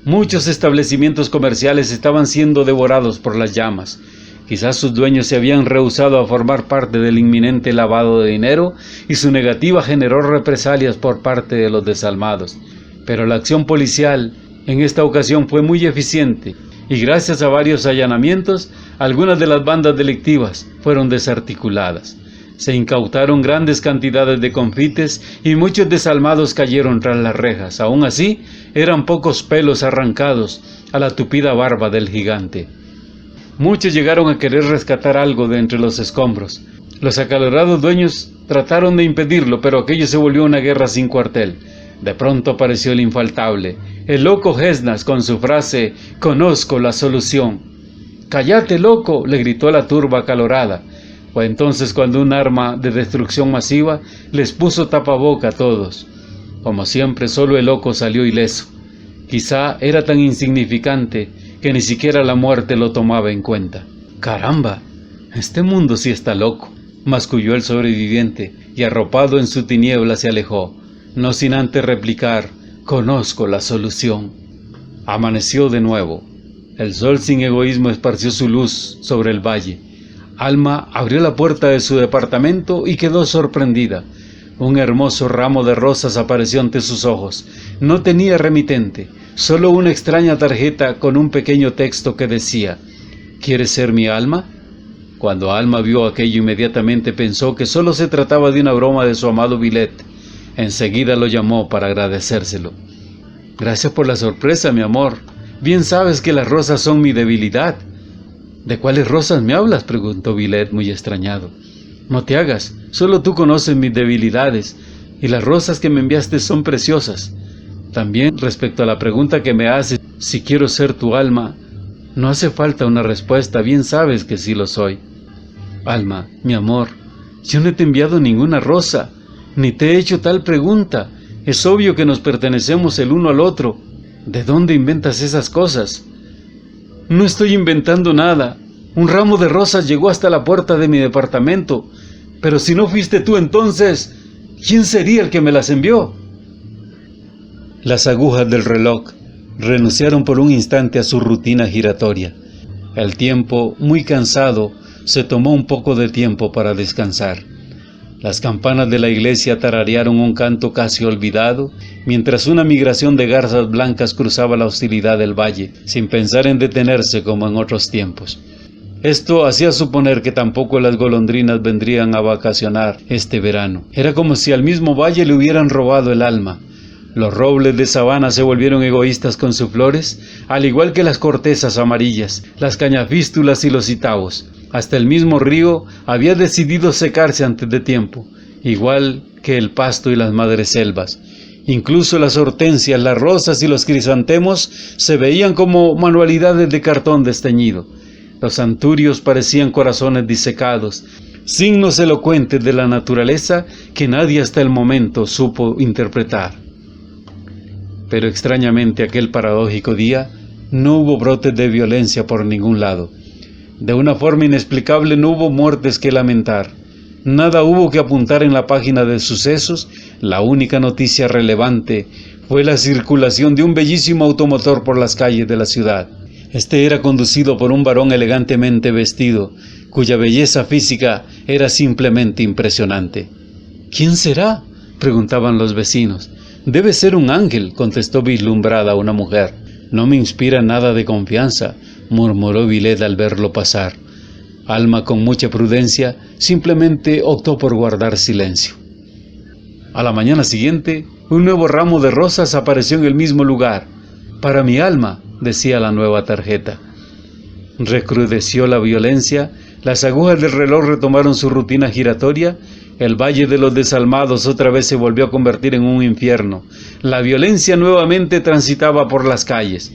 S1: Muchos establecimientos comerciales estaban siendo devorados por las llamas. Quizás sus dueños se habían rehusado a formar parte del inminente lavado de dinero y su negativa generó represalias por parte de los desalmados. Pero la acción policial en esta ocasión fue muy eficiente y gracias a varios allanamientos, algunas de las bandas delictivas fueron desarticuladas. Se incautaron grandes cantidades de confites y muchos desalmados cayeron tras las rejas. Aún así, eran pocos pelos arrancados a la tupida barba del gigante. Muchos llegaron a querer rescatar algo de entre los escombros. Los acalorados dueños trataron de impedirlo, pero aquello se volvió una guerra sin cuartel. De pronto apareció el infaltable, el loco Gesnas con su frase «Conozco la solución». «¡Cállate, loco!», le gritó la turba acalorada. Fue entonces cuando un arma de destrucción masiva les puso tapaboca a todos. Como siempre, solo el loco salió ileso. Quizá era tan insignificante que ni siquiera la muerte lo tomaba en cuenta. «¡Caramba! Este mundo sí está loco», masculló el sobreviviente y arropado en su tiniebla se alejó, no sin antes replicar «Conozco la solución». Amaneció de nuevo. El sol sin egoísmo esparció su luz sobre el valle. Alma abrió la puerta de su departamento y quedó sorprendida. Un hermoso ramo de rosas apareció ante sus ojos. No tenía remitente, solo una extraña tarjeta con un pequeño texto que decía «¿Quieres ser mi alma?». Cuando Alma vio aquello, inmediatamente pensó que solo se trataba de una broma de su amado Villet. Enseguida lo llamó para agradecérselo. «Gracias por la sorpresa, mi amor. Bien sabes que las rosas son mi debilidad». «¿De cuáles rosas me hablas?», preguntó Villet muy extrañado. «No te hagas, solo tú conoces mis debilidades, y las rosas que me enviaste son preciosas. También, respecto a la pregunta que me haces, si quiero ser tu alma, no hace falta una respuesta, bien sabes que sí lo soy». «Alma, mi amor, yo no te he enviado ninguna rosa, ni te he hecho tal pregunta. Es obvio que nos pertenecemos el uno al otro. ¿De dónde inventas esas cosas?». «No estoy inventando nada. Un ramo de rosas llegó hasta la puerta de mi departamento. Pero si no fuiste tú, entonces, ¿quién sería el que me las envió?». Las agujas del reloj renunciaron por un instante a su rutina giratoria. El tiempo, muy cansado, se tomó un poco de tiempo para descansar. Las campanas de la iglesia tararearon un canto casi olvidado, mientras una migración de garzas blancas cruzaba la hostilidad del valle, sin pensar en detenerse como en otros tiempos. Esto hacía suponer que tampoco las golondrinas vendrían a vacacionar este verano. Era como si al mismo valle le hubieran robado el alma. Los robles de sabana se volvieron egoístas con sus flores, al igual que las cortezas amarillas, las cañafístulas y los citavos. Hasta el mismo río había decidido secarse antes de tiempo, igual que el pasto y las madreselvas. Incluso las hortensias, las rosas y los crisantemos se veían como manualidades de cartón desteñido. Los anturios parecían corazones disecados, signos elocuentes de la naturaleza que nadie hasta el momento supo interpretar. Pero extrañamente aquel paradójico día no hubo brotes de violencia por ningún lado. De una forma inexplicable no hubo muertes que lamentar. Nada hubo que apuntar en la página de sucesos. La única noticia relevante fue la circulación de un bellísimo automotor por las calles de la ciudad. Este era conducido por un varón elegantemente vestido, cuya belleza física era simplemente impresionante. ¿Quién será?, preguntaban los vecinos. «Debe ser un ángel», contestó vislumbrada una mujer. «No me inspira nada de confianza», murmuró Villette al verlo pasar. Alma, con mucha prudencia, simplemente optó por guardar silencio. A la mañana siguiente, un nuevo ramo de rosas apareció en el mismo lugar. «Para mi Alma», decía la nueva tarjeta. Recrudeció la violencia, las agujas del reloj retomaron su rutina giratoria. El Valle de los Desalmados otra vez se volvió a convertir en un infierno. La violencia nuevamente transitaba por las calles.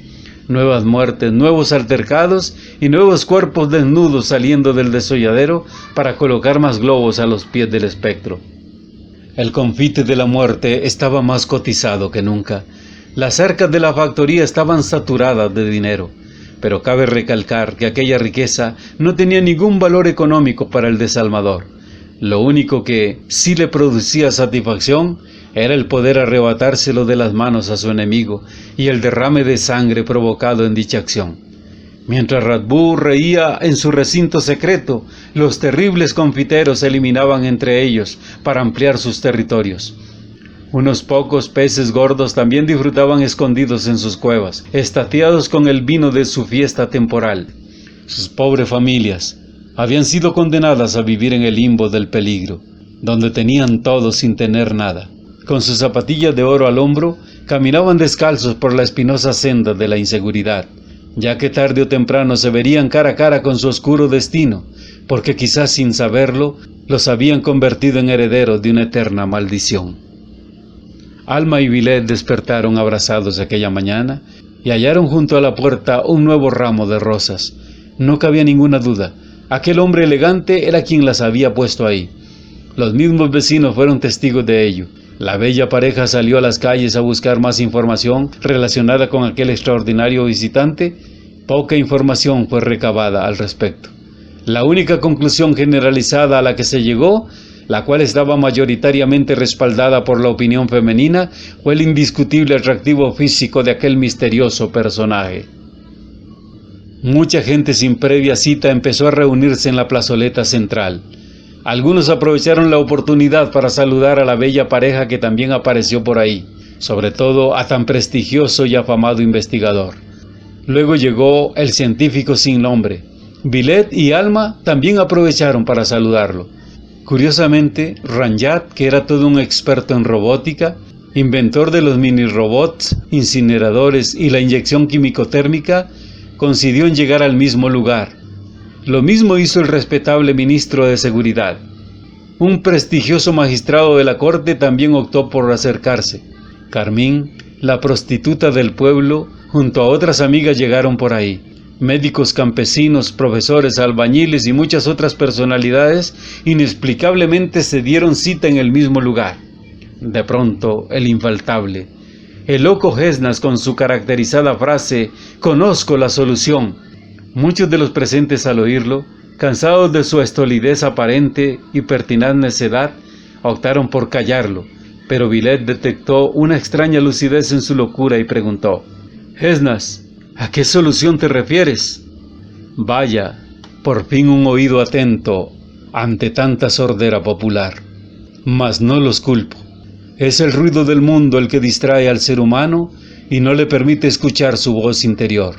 S1: Nuevas muertes, nuevos altercados y nuevos cuerpos desnudos saliendo del desolladero para colocar más globos a los pies del espectro. El confite de la muerte estaba más cotizado que nunca. Las arcas de la factoría estaban saturadas de dinero, pero cabe recalcar que aquella riqueza no tenía ningún valor económico para el desalmador. Lo único que sí le producía satisfacción era el poder arrebatárselo de las manos a su enemigo y el derrame de sangre provocado en dicha acción. Mientras Radbú reía en su recinto secreto, los terribles confiteros se eliminaban entre ellos para ampliar sus territorios. Unos pocos peces gordos también disfrutaban escondidos en sus cuevas, estateados con el vino de su fiesta temporal. Sus pobres familias habían sido condenadas a vivir en el limbo del peligro, donde tenían todo sin tener nada. Con sus zapatillas de oro al hombro, caminaban descalzos por la espinosa senda de la inseguridad, ya que tarde o temprano se verían cara a cara con su oscuro destino, porque quizás sin saberlo, los habían convertido en herederos de una eterna maldición. Alma y Villette despertaron abrazados aquella mañana y hallaron junto a la puerta un nuevo ramo de rosas. No cabía ninguna duda. Aquel hombre elegante era quien las había puesto ahí. Los mismos vecinos fueron testigos de ello. La bella pareja salió a las calles a buscar más información relacionada con aquel extraordinario visitante. Poca información fue recabada al respecto. La única conclusión generalizada a la que se llegó, la cual estaba mayoritariamente respaldada por la opinión femenina, fue el indiscutible atractivo físico de aquel misterioso personaje. Mucha gente sin previa cita empezó a reunirse en la plazoleta central. Algunos aprovecharon la oportunidad para saludar a la bella pareja que también apareció por ahí, sobre todo a tan prestigioso y afamado investigador. Luego llegó el científico sin nombre. Villette y Alma también aprovecharon para saludarlo. Curiosamente, Ranjat, que era todo un experto en robótica, inventor de los mini robots, incineradores y la inyección químico-térmica, coincidió en llegar al mismo lugar. Lo mismo hizo el respetable ministro de Seguridad. Un prestigioso magistrado de la corte también optó por acercarse. Carmín, la prostituta del pueblo, junto a otras amigas llegaron por ahí. Médicos campesinos, profesores, albañiles y muchas otras personalidades inexplicablemente se dieron cita en el mismo lugar. De pronto, el infaltable, el loco Esdras, con su caracterizada frase «Conozco la solución». Muchos de los presentes al oírlo, cansados de su estolidez aparente y pertinaz necedad, optaron por callarlo, pero Villette detectó una extraña lucidez en su locura y preguntó: «Esdras, ¿a qué solución te refieres?» «Vaya, por fin un oído atento ante tanta sordera popular. Mas no los culpo. Es el ruido del mundo el que distrae al ser humano y no le permite escuchar su voz interior.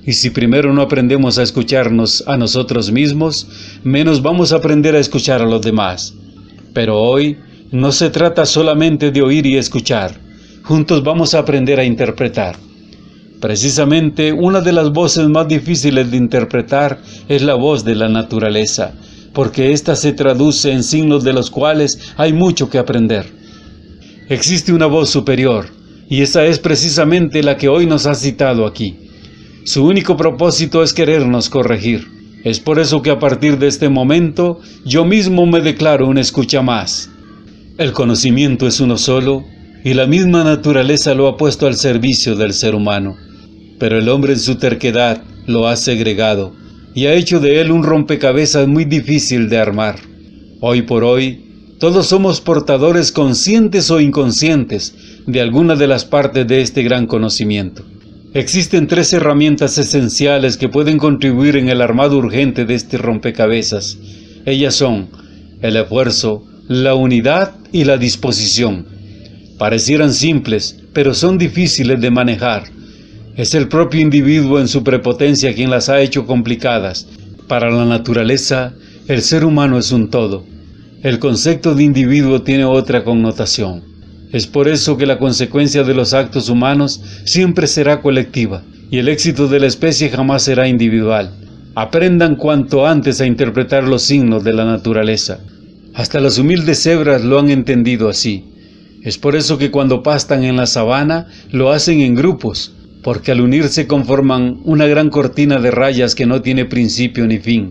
S1: Y si primero no aprendemos a escucharnos a nosotros mismos, menos vamos a aprender a escuchar a los demás. Pero hoy no se trata solamente de oír y escuchar. Juntos vamos a aprender a interpretar. Precisamente una de las voces más difíciles de interpretar es la voz de la naturaleza, porque ésta se traduce en signos de los cuales hay mucho que aprender. Existe una voz superior, y esa es precisamente la que hoy nos ha citado aquí. Su único propósito es querernos corregir. Es por eso que a partir de este momento, yo mismo me declaro un escucha más. El conocimiento es uno solo, y la misma naturaleza lo ha puesto al servicio del ser humano. Pero el hombre en su terquedad lo ha segregado, y ha hecho de él un rompecabezas muy difícil de armar. Hoy por hoy, todos somos portadores conscientes o inconscientes de alguna de las partes de este gran conocimiento. Existen 3 herramientas esenciales que pueden contribuir en el armado urgente de este rompecabezas. Ellas son el esfuerzo, la unidad y la disposición. Parecieran simples, pero son difíciles de manejar. Es el propio individuo en su prepotencia quien las ha hecho complicadas. Para la naturaleza, el ser humano es un todo. El concepto de individuo tiene otra connotación. Es por eso que la consecuencia de los actos humanos siempre será colectiva, y el éxito de la especie jamás será individual. Aprendan cuanto antes a interpretar los signos de la naturaleza. Hasta las humildes cebras lo han entendido así. Es por eso que cuando pastan en la sabana, lo hacen en grupos, porque al unirse conforman una gran cortina de rayas que no tiene principio ni fin.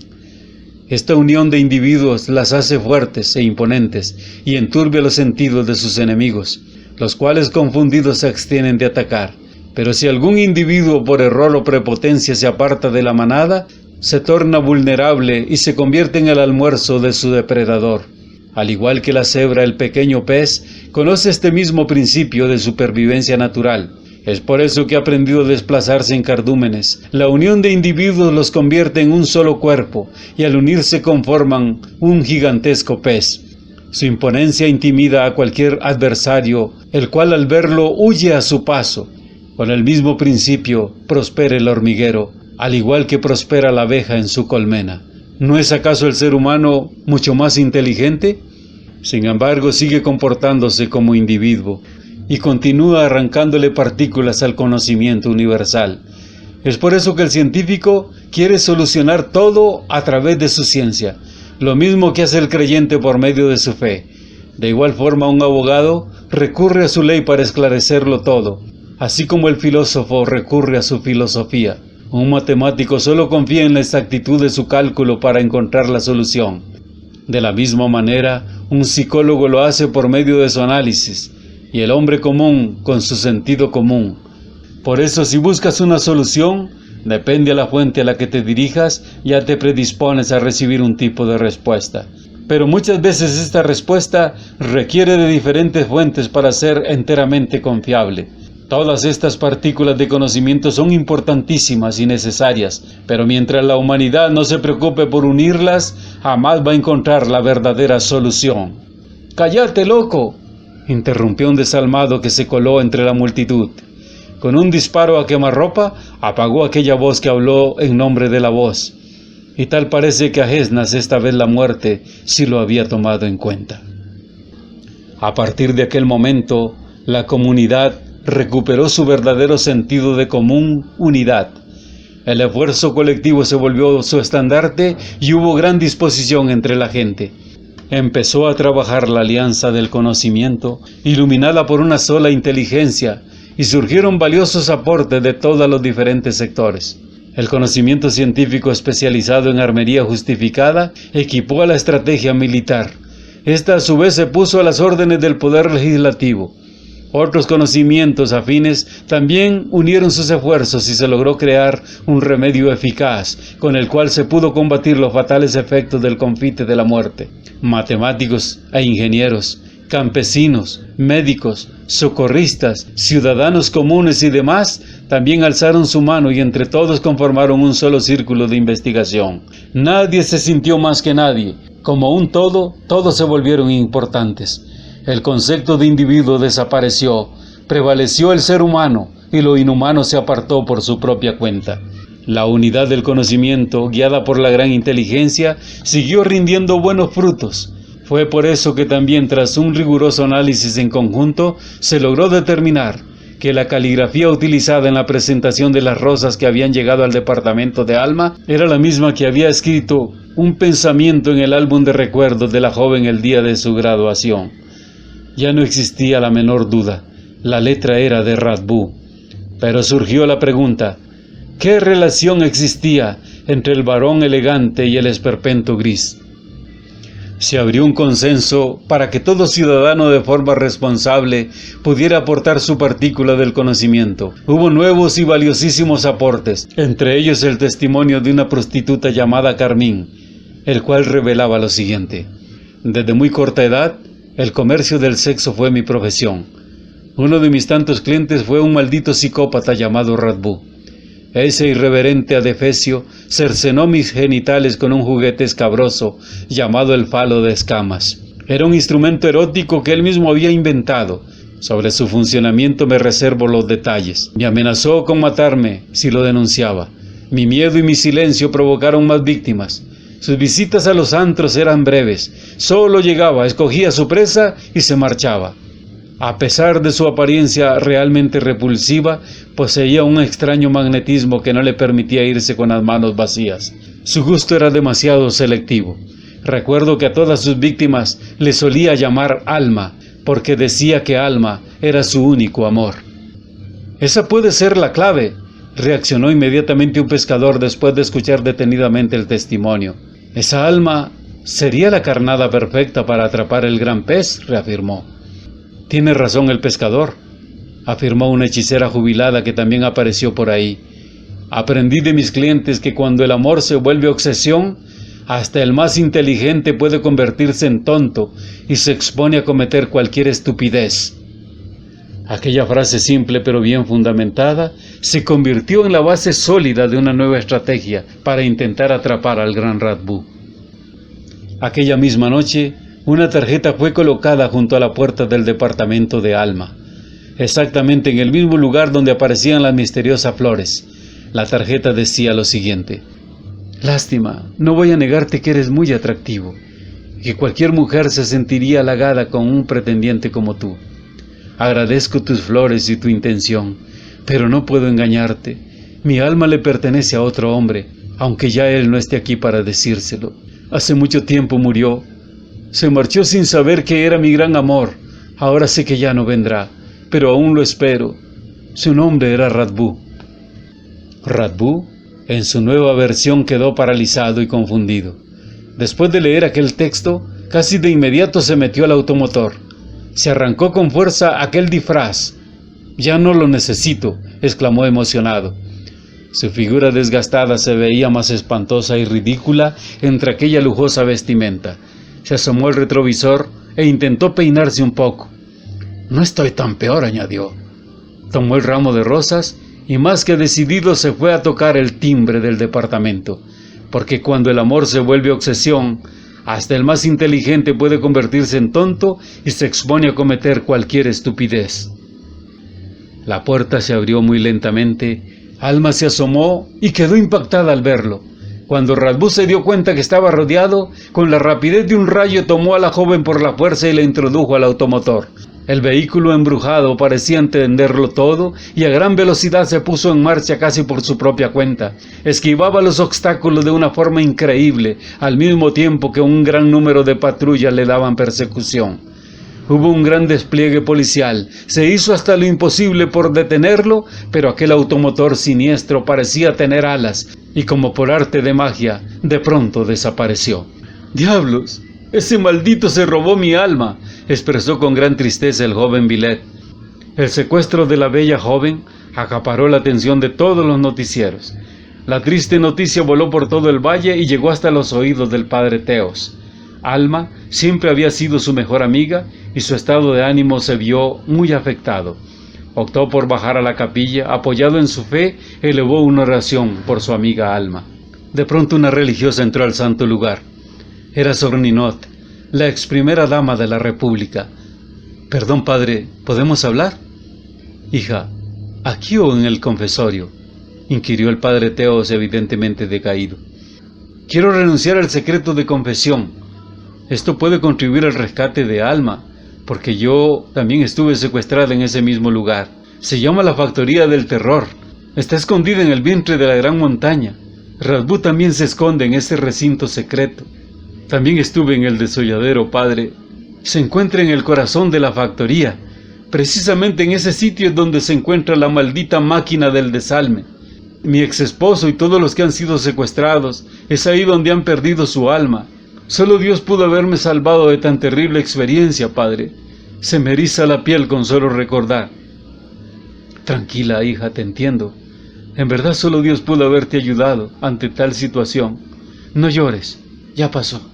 S1: Esta unión de individuos las hace fuertes e imponentes y enturbia los sentidos de sus enemigos, los cuales confundidos se abstienen de atacar. Pero si algún individuo por error o prepotencia se aparta de la manada, se torna vulnerable y se convierte en el almuerzo de su depredador. Al igual que la cebra, el pequeño pez conoce este mismo principio de supervivencia natural. Es por eso que ha aprendido a desplazarse en cardúmenes. La unión de individuos los convierte en un solo cuerpo, y al unirse conforman un gigantesco pez. Su imponencia intimida a cualquier adversario, el cual al verlo huye a su paso. Con el mismo principio prospera el hormiguero, al igual que prospera la abeja en su colmena. ¿No es acaso el ser humano mucho más inteligente? Sin embargo, sigue comportándose como individuo y continúa arrancándole partículas al conocimiento universal. Es por eso que el científico quiere solucionar todo a través de su ciencia, lo mismo que hace el creyente por medio de su fe. De igual forma, un abogado recurre a su ley para esclarecerlo todo, así como el filósofo recurre a su filosofía. Un matemático solo confía en la exactitud de su cálculo para encontrar la solución. De la misma manera, un psicólogo lo hace por medio de su análisis, y el hombre común con su sentido común. Por eso, si buscas una solución, depende a la fuente a la que te dirijas, ya te predispones a recibir un tipo de respuesta. Pero muchas veces esta respuesta requiere de diferentes fuentes para ser enteramente confiable. Todas estas partículas de conocimiento son importantísimas y necesarias, pero mientras la humanidad no se preocupe por unirlas, jamás va a encontrar la verdadera solución. ¡Cállate, loco!, interrumpió un desalmado que se coló entre la multitud. Con un disparo a quemarropa, apagó aquella voz que habló en nombre de la voz. Y tal parece que a Esdras esta vez la muerte sí lo había tomado en cuenta. A partir de aquel momento, la comunidad recuperó su verdadero sentido de común unidad. El esfuerzo colectivo se volvió su estandarte y hubo gran disposición entre la gente. Empezó a trabajar la alianza del conocimiento, iluminada por una sola inteligencia, y surgieron valiosos aportes de todos los diferentes sectores. El conocimiento científico especializado en armería justificada equipó a la estrategia militar. Esta a su vez se puso a las órdenes del poder legislativo. Otros conocimientos afines también unieron sus esfuerzos y se logró crear un remedio eficaz, con el cual se pudo combatir los fatales efectos del confite de la muerte. Matemáticos e ingenieros, campesinos, médicos, socorristas, ciudadanos comunes y demás también alzaron su mano y entre todos conformaron un solo círculo de investigación. Nadie se sintió más que nadie. Como un todo, todos se volvieron importantes. El concepto de individuo desapareció, prevaleció el ser humano y lo inhumano se apartó por su propia cuenta. La unidad del conocimiento, guiada por la gran inteligencia, siguió rindiendo buenos frutos. Fue por eso que también tras un riguroso análisis en conjunto, se logró determinar que la caligrafía utilizada en la presentación de las rosas que habían llegado al departamento de Alma era la misma que había escrito un pensamiento en el álbum de recuerdos de la joven el día de su graduación. Ya no existía la menor duda, la letra era de Radbú. Pero surgió la pregunta, ¿qué relación existía entre el varón elegante y el esperpento gris? Se abrió un consenso para que todo ciudadano de forma responsable pudiera aportar su partícula del conocimiento. Hubo nuevos y valiosísimos aportes, entre ellos el testimonio de una prostituta llamada Carmín, el cual revelaba lo siguiente. Desde muy corta edad, el comercio del sexo fue mi profesión. Uno de mis tantos clientes fue un maldito psicópata llamado Radbú. Ese irreverente adefesio cercenó mis genitales con un juguete escabroso llamado el falo de escamas. Era un instrumento erótico que él mismo había inventado. Sobre su funcionamiento me reservo los detalles. Me amenazó con matarme si lo denunciaba. Mi miedo y mi silencio provocaron más víctimas. Sus visitas a los antros eran breves. Solo llegaba, escogía su presa y se marchaba. A pesar de su apariencia realmente repulsiva, poseía un extraño magnetismo que no le permitía irse con las manos vacías. Su gusto era demasiado selectivo. Recuerdo que a todas sus víctimas le solía llamar Alma, porque decía que Alma era su único amor. «Esa puede ser la clave», reaccionó inmediatamente un pescador después de escuchar detenidamente el testimonio. «Esa Alma sería la carnada perfecta para atrapar el gran pez», reafirmó. «Tiene razón el pescador», afirmó una hechicera jubilada que también apareció por ahí. «Aprendí de mis clientes que cuando el amor se vuelve obsesión, hasta el más inteligente puede convertirse en tonto y se expone a cometer cualquier estupidez». Aquella frase simple pero bien fundamentada se convirtió en la base sólida de una nueva estrategia para intentar atrapar al gran Radbú. Aquella misma noche, una tarjeta fue colocada junto a la puerta del departamento de Alma, exactamente en el mismo lugar donde aparecían las misteriosas flores. La tarjeta decía lo siguiente: «Lástima, no voy a negarte que eres muy atractivo, y que cualquier mujer se sentiría halagada con un pretendiente como tú. Agradezco tus flores y tu intención, pero no puedo engañarte. Mi alma le pertenece a otro hombre, aunque ya él no esté aquí para decírselo. Hace mucho tiempo murió. Se marchó sin saber que era mi gran amor. Ahora sé que ya no vendrá, pero aún lo espero. Su nombre era Radbú». Radbú, en su nueva versión, quedó paralizado y confundido. Después de leer aquel texto, casi de inmediato se metió al automotor. Se arrancó con fuerza aquel disfraz. «Ya no lo necesito», exclamó emocionado. Su figura desgastada se veía más espantosa y ridícula entre aquella lujosa vestimenta. Se asomó al retrovisor e intentó peinarse un poco. «No estoy tan peor», añadió. Tomó el ramo de rosas y más que decidido se fue a tocar el timbre del departamento, porque cuando el amor se vuelve obsesión, hasta el más inteligente puede convertirse en tonto y se expone a cometer cualquier estupidez. La puerta se abrió muy lentamente. Alma se asomó y quedó impactada al verlo. Cuando Radbú se dio cuenta que estaba rodeado, con la rapidez de un rayo tomó a la joven por la fuerza y la introdujo al automotor. El vehículo embrujado parecía entenderlo todo y a gran velocidad se puso en marcha casi por su propia cuenta. Esquivaba los obstáculos de una forma increíble, al mismo tiempo que un gran número de patrullas le daban persecución. Hubo un gran despliegue policial, se hizo hasta lo imposible por detenerlo, pero aquel automotor siniestro parecía tener alas y como por arte de magia, de pronto desapareció. «¡Diablos! ¡Ese maldito se robó mi alma!», expresó con gran tristeza el joven Villet. El secuestro de la bella joven acaparó la atención de todos los noticieros. La triste noticia voló por todo el valle y llegó hasta los oídos del padre Teos. Alma siempre había sido su mejor amiga y su estado de ánimo se vio muy afectado. Optó por bajar a la capilla, apoyado en su fe, elevó una oración por su amiga Alma. De pronto una religiosa entró al santo lugar. Era Sor Ninot, la ex primera dama de la República. «Perdón, padre, ¿podemos hablar?» «Hija, ¿aquí o en el confesorio?». inquirió el padre Teos, evidentemente decaído. Quiero renunciar al secreto de confesión. Esto puede contribuir al rescate de Alma, porque yo también estuve secuestrada en ese mismo lugar. Se llama la Factoría del Terror. Está escondida en el vientre de la gran montaña. Radbud también se esconde en ese recinto secreto. También estuve en el desolladero, padre. Se encuentra en el corazón de la factoría. Precisamente en ese sitio es donde se encuentra la maldita máquina del desalme. Mi ex esposo y todos los que han sido secuestrados, es ahí donde han perdido su alma. Solo Dios pudo haberme salvado de tan terrible experiencia, padre. Se me eriza la piel con solo recordar. Tranquila, hija, te entiendo. En verdad solo Dios pudo haberte ayudado ante tal situación. No llores, ya pasó.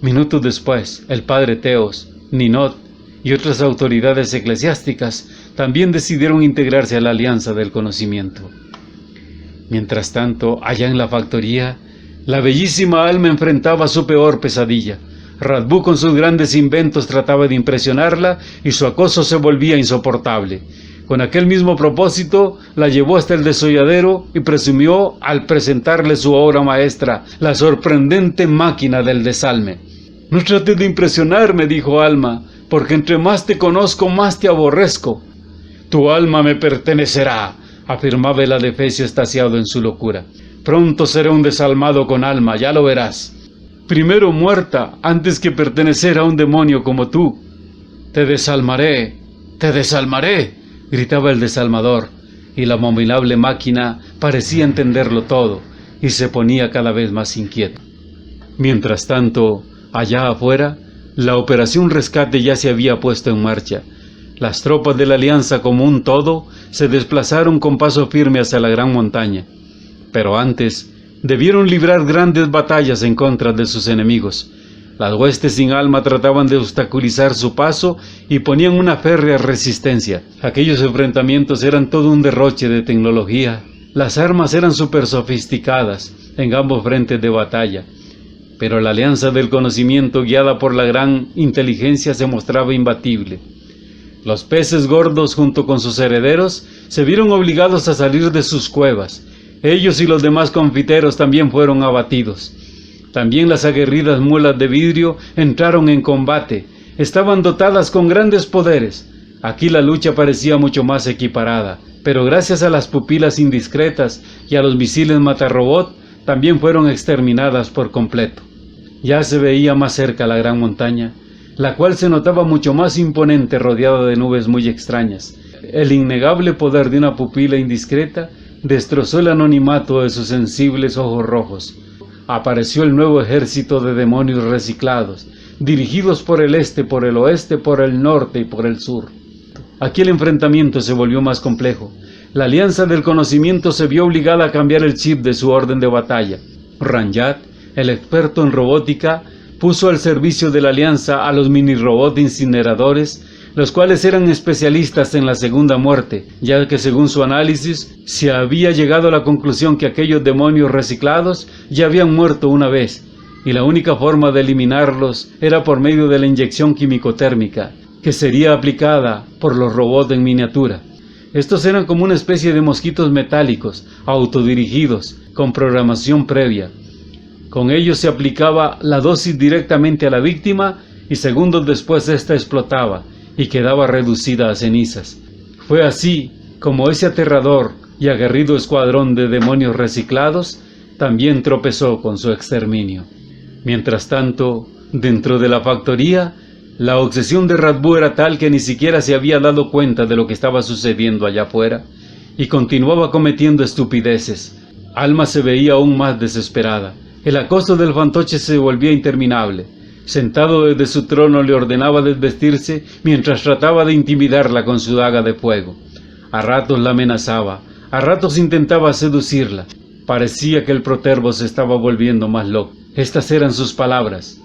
S1: Minutos después, el padre Teos, Ninot y otras autoridades eclesiásticas también decidieron integrarse a la Alianza del Conocimiento. Mientras tanto, allá en la factoría, la bellísima Alma enfrentaba su peor pesadilla. Radbud con sus grandes inventos trataba de impresionarla y su acoso se volvía insoportable. Con aquel mismo propósito, la llevó hasta el desolladero y presumió al presentarle su obra maestra, la sorprendente máquina del desalme. «No trates de impresionarme», dijo Alma, «porque entre más te conozco, más te aborrezco». «Tu alma me pertenecerá», afirmaba el adefesio extasiado en su locura. «Pronto seré un desalmado con alma, ya lo verás. Primero muerta, antes que pertenecer a un demonio como tú. Te desalmaré, gritaba el desalmador, y la abominable máquina parecía entenderlo todo, y se ponía cada vez más inquieta. Mientras tanto, allá afuera, la operación rescate ya se había puesto en marcha. Las tropas de la Alianza como un todo se desplazaron con paso firme hacia la gran montaña. Pero antes, debieron librar grandes batallas en contra de sus enemigos. Las huestes sin alma trataban de obstaculizar su paso y ponían una férrea resistencia. Aquellos enfrentamientos eran todo un derroche de tecnología. Las armas eran súper sofisticadas en ambos frentes de batalla. Pero la Alianza del Conocimiento, guiada por la gran inteligencia, se mostraba imbatible. Los peces gordos, junto con sus herederos, se vieron obligados a salir de sus cuevas. Ellos y los demás confiteros también fueron abatidos. También las aguerridas mulas de vidrio entraron en combate. Estaban dotadas con grandes poderes. Aquí la lucha parecía mucho más equiparada, pero gracias a las pupilas indiscretas y a los misiles matarrobot, también fueron exterminadas por completo. Ya se veía más cerca la gran montaña, la cual se notaba mucho más imponente, rodeada de nubes muy extrañas. El innegable poder de una pupila indiscreta destrozó el anonimato de sus sensibles ojos rojos. Apareció el nuevo ejército de demonios reciclados, dirigidos por el este, por el oeste, por el norte y por el sur. Aquí el enfrentamiento se volvió más complejo. La Alianza del Conocimiento se vio obligada a cambiar el chip de su orden de batalla. Ranjat, el experto en robótica, puso al servicio de la Alianza a los mini-robots incineradores, los cuales eran especialistas en la segunda muerte, ya que según su análisis, se había llegado a la conclusión que aquellos demonios reciclados ya habían muerto una vez, y la única forma de eliminarlos era por medio de la inyección químico-térmica, que sería aplicada por los robots en miniatura. Estos eran como una especie de mosquitos metálicos, autodirigidos, con programación previa. Con ellos se aplicaba la dosis directamente a la víctima y segundos después ésta explotaba y quedaba reducida a cenizas. Fue así como ese aterrador y aguerrido escuadrón de demonios reciclados también tropezó con su exterminio. Mientras tanto, dentro de la factoría, la obsesión de Radbud era tal que ni siquiera se había dado cuenta de lo que estaba sucediendo allá afuera y continuaba cometiendo estupideces. Alma se veía aún más desesperada. El acoso del fantoche se volvía interminable. Sentado desde su trono le ordenaba desvestirse mientras trataba de intimidarla con su daga de fuego. A ratos la amenazaba, a ratos intentaba seducirla. Parecía que el protervo se estaba volviendo más loco. Estas eran sus palabras: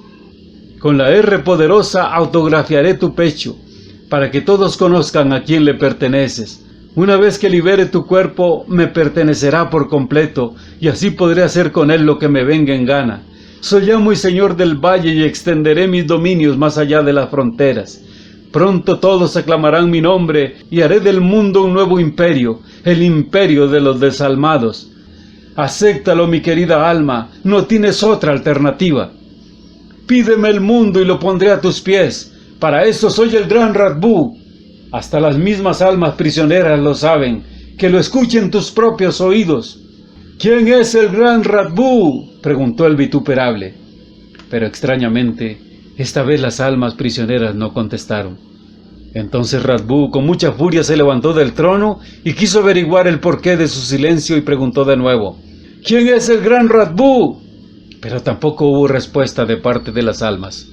S1: «Con la R poderosa autografiaré tu pecho, para que todos conozcan a quién le perteneces. Una vez que libere tu cuerpo, me pertenecerá por completo, y así podré hacer con él lo que me venga en gana. Soy amo y señor del valle y extenderé mis dominios más allá de las fronteras. Pronto todos aclamarán mi nombre y haré del mundo un nuevo imperio, el imperio de los desalmados. Acéptalo, mi querida alma, no tienes otra alternativa. Pídeme el mundo y lo pondré a tus pies. Para eso soy el gran Radbú. Hasta las mismas almas prisioneras lo saben. Que lo escuchen tus propios oídos. ¿Quién es el gran Radbú?, preguntó el vituperable. Pero extrañamente, esta vez las almas prisioneras no contestaron. Entonces Radbú con mucha furia se levantó del trono y quiso averiguar el porqué de su silencio y preguntó de nuevo: ¿Quién es el gran Radbú? Pero tampoco hubo respuesta de parte de las almas.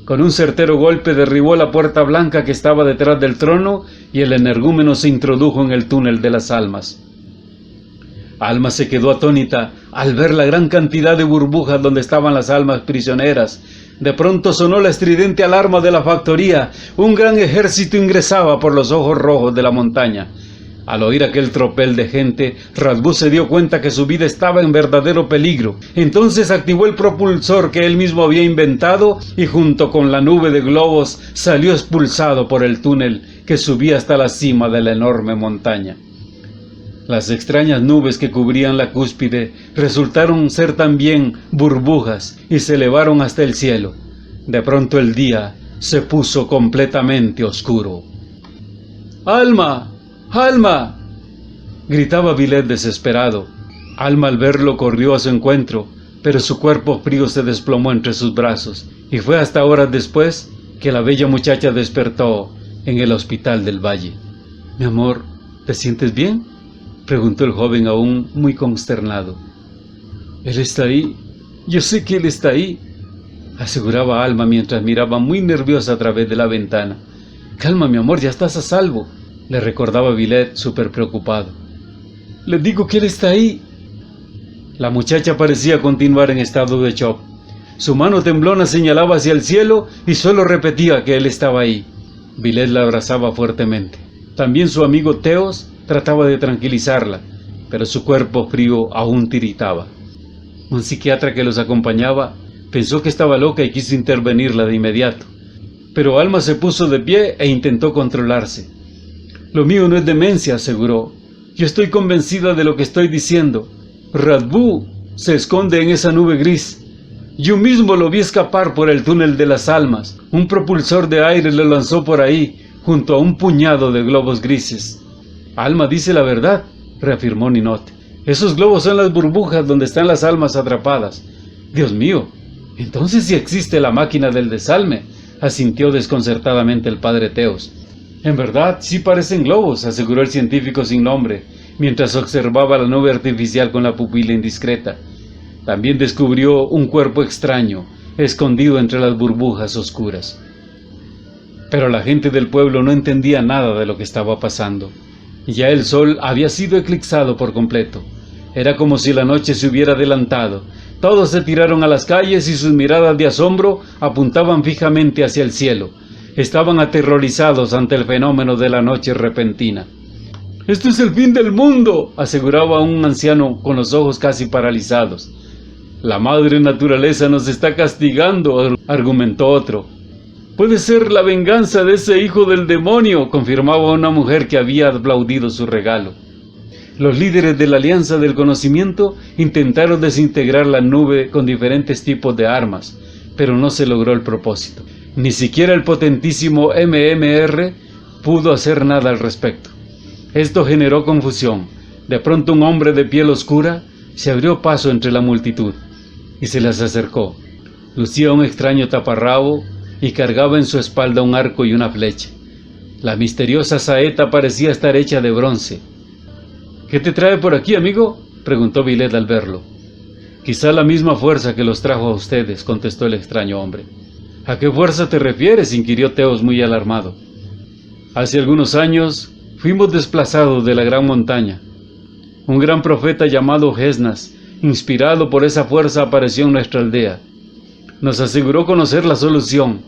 S1: Con un certero golpe derribó la puerta blanca que estaba detrás del trono y el energúmeno se introdujo en el túnel de las almas. Alma se quedó atónita al ver la gran cantidad de burbujas donde estaban las almas prisioneras. De pronto sonó la estridente alarma de la factoría. Un gran ejército ingresaba por los ojos rojos de la montaña. Al oír aquel tropel de gente, Radbú se dio cuenta que su vida estaba en verdadero peligro. Entonces activó el propulsor que él mismo había inventado y junto con la nube de globos salió expulsado por el túnel que subía hasta la cima de la enorme montaña. Las extrañas nubes que cubrían la cúspide resultaron ser también burbujas y se elevaron hasta el cielo. De pronto el día se puso completamente oscuro. ¡Alma! ¡Alma!, gritaba Villette desesperado. Alma al verlo corrió a su encuentro, pero su cuerpo frío se desplomó entre sus brazos, y fue hasta horas después que la bella muchacha despertó en el hospital del valle. «Mi amor, ¿te sientes bien?», preguntó el joven aún muy consternado. «Él está ahí, yo sé que él está ahí», aseguraba Alma mientras miraba muy nerviosa a través de la ventana. «Calma, mi amor, ya estás a salvo», le recordaba Villette súper preocupado. «Le digo que él está ahí». La muchacha parecía continuar en estado de shock. Su mano temblona señalaba hacia el cielo y solo repetía que él estaba ahí. Villette la abrazaba fuertemente. También su amigo Teos trataba de tranquilizarla, pero su cuerpo frío aún tiritaba. Un psiquiatra que los acompañaba pensó que estaba loca y quiso intervenirla de inmediato. Pero Alma se puso de pie e intentó controlarse. «Lo mío no es demencia», aseguró. «Yo estoy convencida de lo que estoy diciendo. Radbú se esconde en esa nube gris. Yo mismo lo vi escapar por el túnel de las almas. Un propulsor de aire lo lanzó por ahí, junto a un puñado de globos grises». «Alma dice la verdad», reafirmó Ninot. «Esos globos son las burbujas donde están las almas atrapadas». «Dios mío, entonces sí existe la máquina del desalme», asintió desconcertadamente el padre Teos. «En verdad, sí parecen globos», aseguró el científico sin nombre, mientras observaba la nube artificial con la pupila indiscreta. También descubrió un cuerpo extraño, escondido entre las burbujas oscuras. Pero la gente del pueblo no entendía nada de lo que estaba pasando. Ya el sol había sido eclipsado por completo. Era como si la noche se hubiera adelantado. Todos se tiraron a las calles y sus miradas de asombro apuntaban fijamente hacia el cielo. Estaban aterrorizados ante el fenómeno de la noche repentina. «¡Esto es el fin del mundo!», aseguraba un anciano con los ojos casi paralizados. «La madre naturaleza nos está castigando», argumentó otro. «Puede ser la venganza de ese hijo del demonio», confirmaba una mujer que había aplaudido su regalo. Los líderes de la Alianza del Conocimiento intentaron desintegrar la nube con diferentes tipos de armas, pero no se logró el propósito. Ni siquiera el potentísimo MMR pudo hacer nada al respecto. Esto generó confusión. De pronto un hombre de piel oscura se abrió paso entre la multitud y se les acercó. Lucía un extraño taparrabo y cargaba en su espalda un arco y una flecha. La misteriosa saeta parecía estar hecha de bronce. «¿Qué te trae por aquí, amigo?», preguntó Villette al verlo. «Quizá la misma fuerza que los trajo a ustedes», contestó el extraño hombre. «¿A qué fuerza te refieres?», inquirió Teos muy alarmado. «Hace algunos años fuimos desplazados de la gran montaña. Un gran profeta llamado Gesnas, inspirado por esa fuerza, apareció en nuestra aldea. Nos aseguró conocer la solución,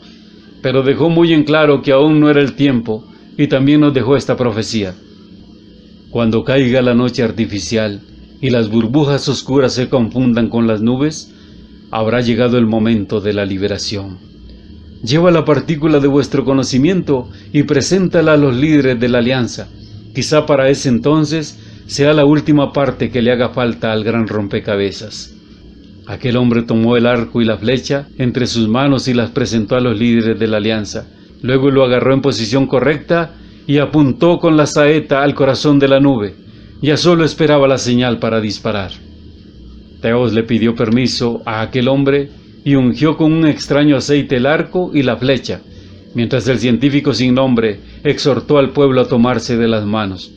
S1: pero dejó muy en claro que aún no era el tiempo, y también nos dejó esta profecía. Cuando caiga la noche artificial y las burbujas oscuras se confundan con las nubes, habrá llegado el momento de la liberación. Lleva la partícula de vuestro conocimiento y preséntala a los líderes de la alianza. Quizá para ese entonces sea la última parte que le haga falta al gran rompecabezas. Aquel hombre tomó el arco y la flecha entre sus manos y las presentó a los líderes de la alianza. Luego lo agarró en posición correcta y apuntó con la saeta al corazón de la nube. Ya solo esperaba la señal para disparar. Teos le pidió permiso a aquel hombre y ungió con un extraño aceite el arco y la flecha, mientras el científico sin nombre exhortó al pueblo a tomarse de las manos.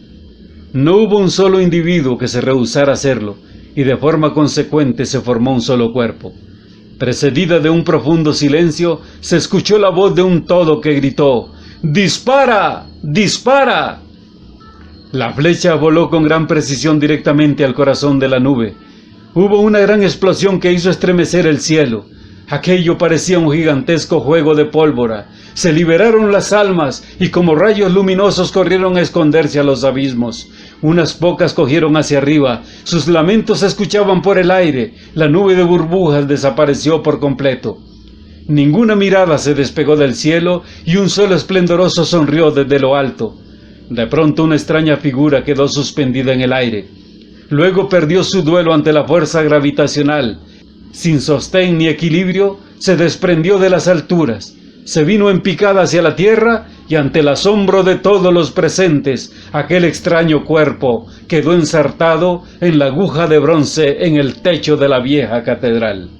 S1: No hubo un solo individuo que se rehusara a hacerlo, y de forma consecuente se formó un solo cuerpo. Precedida de un profundo silencio, se escuchó la voz de un todo que gritó: ¡Dispara! ¡Dispara! La flecha voló con gran precisión directamente al corazón de la nube. Hubo una gran explosión que hizo estremecer el cielo. Aquello parecía un gigantesco juego de pólvora. Se liberaron las almas y como rayos luminosos corrieron a esconderse a los abismos. Unas pocas cogieron hacia arriba. Sus lamentos se escuchaban por el aire. La nube de burbujas desapareció por completo. Ninguna mirada se despegó del cielo y un sol esplendoroso sonrió desde lo alto. De pronto una extraña figura quedó suspendida en el aire. Luego perdió su duelo ante la fuerza gravitacional. Sin sostén ni equilibrio, se desprendió de las alturas. Se vino en picada hacia la tierra y ante el asombro de todos los presentes, aquel extraño cuerpo quedó ensartado en la aguja de bronce en el techo de la vieja catedral.